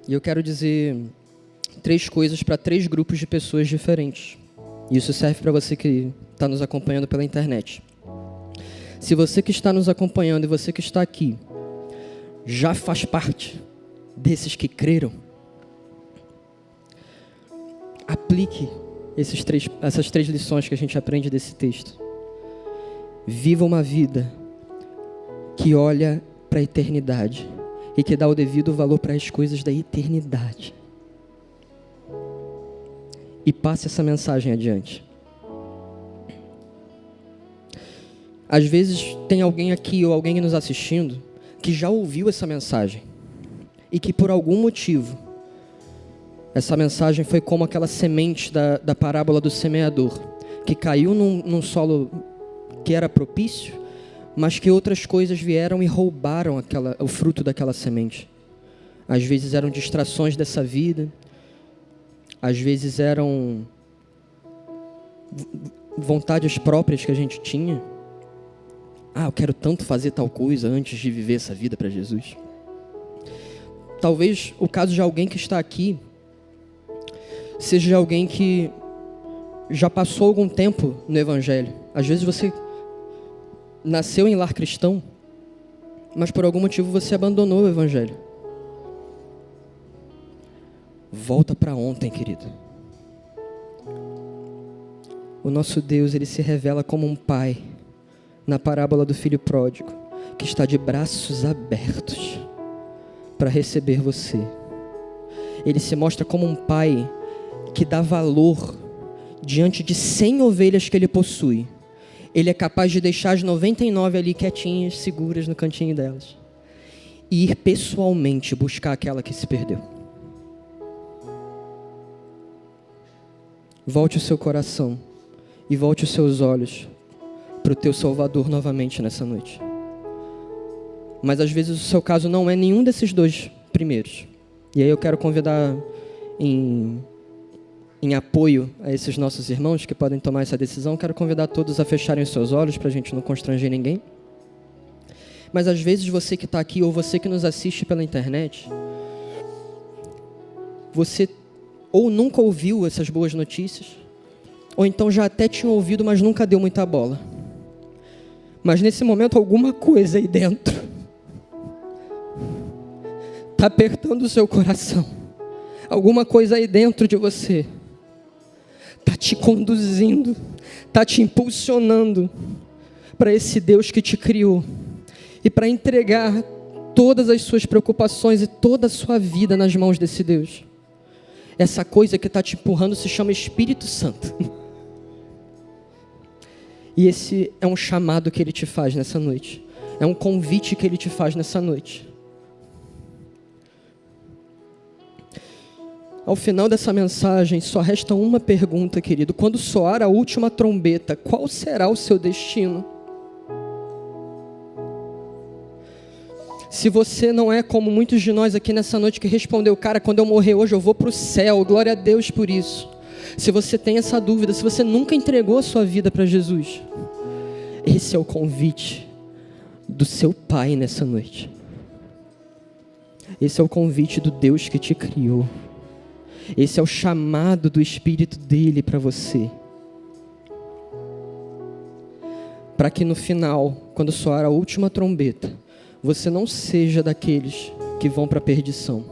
E eu quero dizer 3 coisas para 3 grupos de pessoas diferentes. Isso serve para você que está nos acompanhando pela internet. Se você que está nos acompanhando e você que está aqui já faz parte desses que creram, aplique essas 3 lições que a gente aprende desse texto. Viva uma vida que olha para a eternidade e que dá o devido valor para as coisas da eternidade. E passe essa mensagem adiante. Às vezes tem alguém aqui ou alguém nos assistindo que já ouviu essa mensagem e que por algum motivo essa mensagem foi como aquela semente da parábola do semeador, que caiu num solo que era propício, mas que outras coisas vieram e roubaram o fruto daquela semente. Às vezes eram distrações dessa vida, às vezes eram vontades próprias que a gente tinha. Eu quero tanto fazer tal coisa antes de viver essa vida para Jesus. Talvez o caso de alguém que está aqui seja de alguém que já passou algum tempo no Evangelho. Às vezes você nasceu em lar cristão, mas por algum motivo você abandonou o Evangelho. Volta para ontem, querido. O nosso Deus, Ele se revela como um pai na parábola do filho pródigo, que está de braços abertos para receber você. Ele se mostra como um pai que dá valor diante de 100 ovelhas que ele possui. Ele é capaz de deixar as 99 ali quietinhas, seguras no cantinho delas, e ir pessoalmente buscar aquela que se perdeu. Volte o seu coração e volte os seus olhos para o teu Salvador novamente nessa noite. Mas às vezes o seu caso não é nenhum desses 2 primeiros. E aí eu quero convidar em apoio a esses nossos irmãos que podem tomar essa decisão, quero convidar todos a fecharem os seus olhos para a gente não constranger ninguém. Mas às vezes você que está aqui ou você que nos assiste pela internet, você ou nunca ouviu essas boas notícias, ou então já até tinha ouvido, mas nunca deu muita bola. Mas nesse momento alguma coisa aí dentro está apertando o seu coração. Alguma coisa aí dentro de você está te conduzindo, está te impulsionando para esse Deus que te criou e para entregar todas as suas preocupações e toda a sua vida nas mãos desse Deus. Essa coisa que está te empurrando se chama Espírito Santo. E esse é um chamado que Ele te faz nessa noite. É um convite que Ele te faz nessa noite. Ao final dessa mensagem, só resta uma pergunta, querido. Quando soar a última trombeta, qual será o seu destino? Se você não é como muitos de nós aqui nessa noite que respondeu, cara, quando eu morrer hoje eu vou para o céu, glória a Deus por isso. Se você tem essa dúvida, se você nunca entregou a sua vida para Jesus, esse é o convite do seu Pai nessa noite. Esse é o convite do Deus que te criou. Esse é o chamado do Espírito dele para você. para que no final, quando soar a última trombeta, você não seja daqueles que vão para a perdição,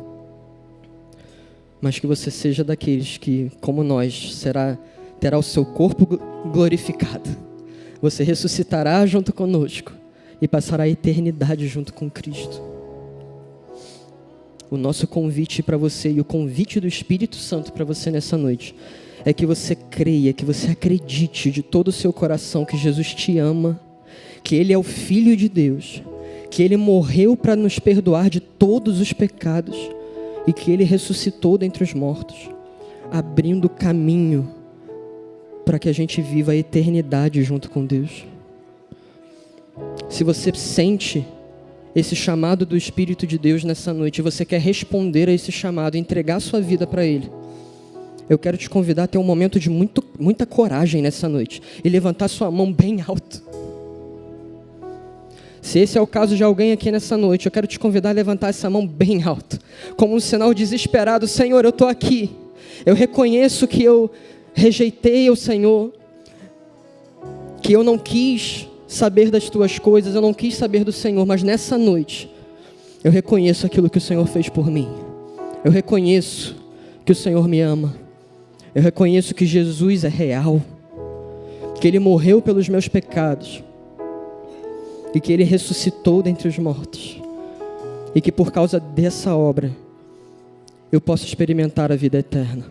mas que você seja daqueles que, como nós, terá o seu corpo glorificado. Você ressuscitará junto conosco e passará a eternidade junto com Cristo. O nosso convite para você e o convite do Espírito Santo para você nessa noite é que você creia, que você acredite de todo o seu coração que Jesus te ama, que Ele é o Filho de Deus, que Ele morreu para nos perdoar de todos os pecados e que Ele ressuscitou dentre os mortos, abrindo caminho para que a gente viva a eternidade junto com Deus. Se você sente esse chamado do Espírito de Deus nessa noite e você quer responder a esse chamado, entregar a sua vida para Ele, eu quero te convidar a ter um momento de muita coragem nessa noite e levantar sua mão bem alto. Se esse é o caso de alguém aqui nessa noite, eu quero te convidar a levantar essa mão bem alto, como um sinal desesperado: Senhor, eu estou aqui, eu reconheço que eu rejeitei o Senhor, que eu não quis saber das tuas coisas, eu não quis saber do Senhor, mas nessa noite, eu reconheço aquilo que o Senhor fez por mim, eu reconheço que o Senhor me ama, eu reconheço que Jesus é real, que Ele morreu pelos meus pecados, e que Ele ressuscitou dentre os mortos, e que por causa dessa obra, eu posso experimentar a vida eterna.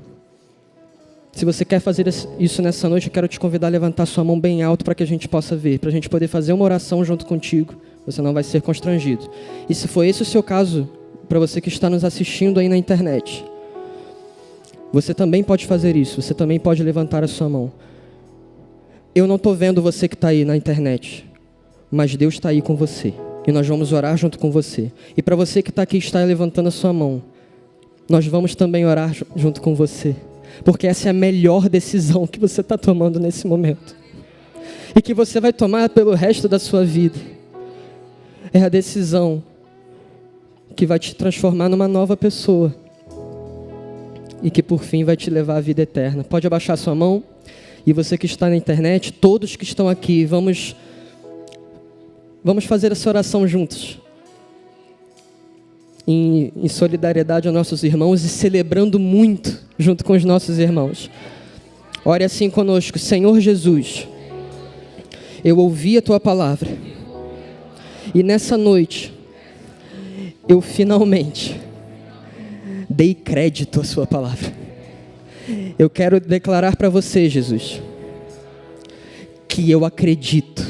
Se você quer fazer isso nessa noite, eu quero te convidar a levantar sua mão bem alto para que a gente possa ver, para a gente poder fazer uma oração junto contigo. Você não vai ser constrangido. E se for esse o seu caso, para você que está nos assistindo aí na internet, você também pode fazer isso, você também pode levantar a sua mão. Eu não estou vendo você que está aí na internet, mas Deus está aí com você, e nós vamos orar junto com você. E para você que está aqui, está levantando a sua mão, nós vamos também orar junto com você, porque essa é a melhor decisão que você está tomando nesse momento, e que você vai tomar pelo resto da sua vida. É a decisão que vai te transformar numa nova pessoa, e que por fim vai te levar à vida eterna. Pode abaixar sua mão. E você que está na internet, todos que estão aqui, vamos fazer essa oração juntos, em solidariedade aos nossos irmãos e celebrando muito junto com os nossos irmãos. Ore assim conosco: Senhor Jesus, eu ouvi a Tua palavra, e nessa noite, eu finalmente dei crédito à Sua palavra. Eu quero declarar para você, Jesus, que eu acredito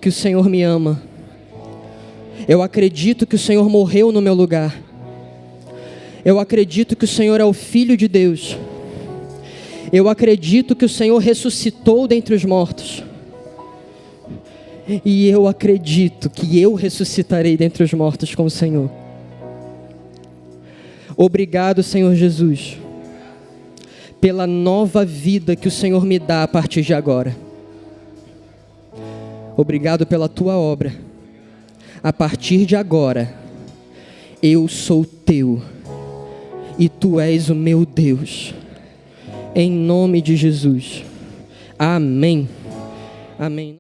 que o Senhor me ama, eu acredito que o Senhor morreu no meu lugar, eu acredito que o Senhor é o Filho de Deus, eu acredito que o Senhor ressuscitou dentre os mortos, e eu acredito que eu ressuscitarei dentre os mortos com o Senhor. Obrigado, Senhor Jesus, pela nova vida que o Senhor me dá a partir de agora. Obrigado pela Tua obra. A partir de agora, eu sou Teu e Tu és o meu Deus. Em nome de Jesus. Amém. Amém.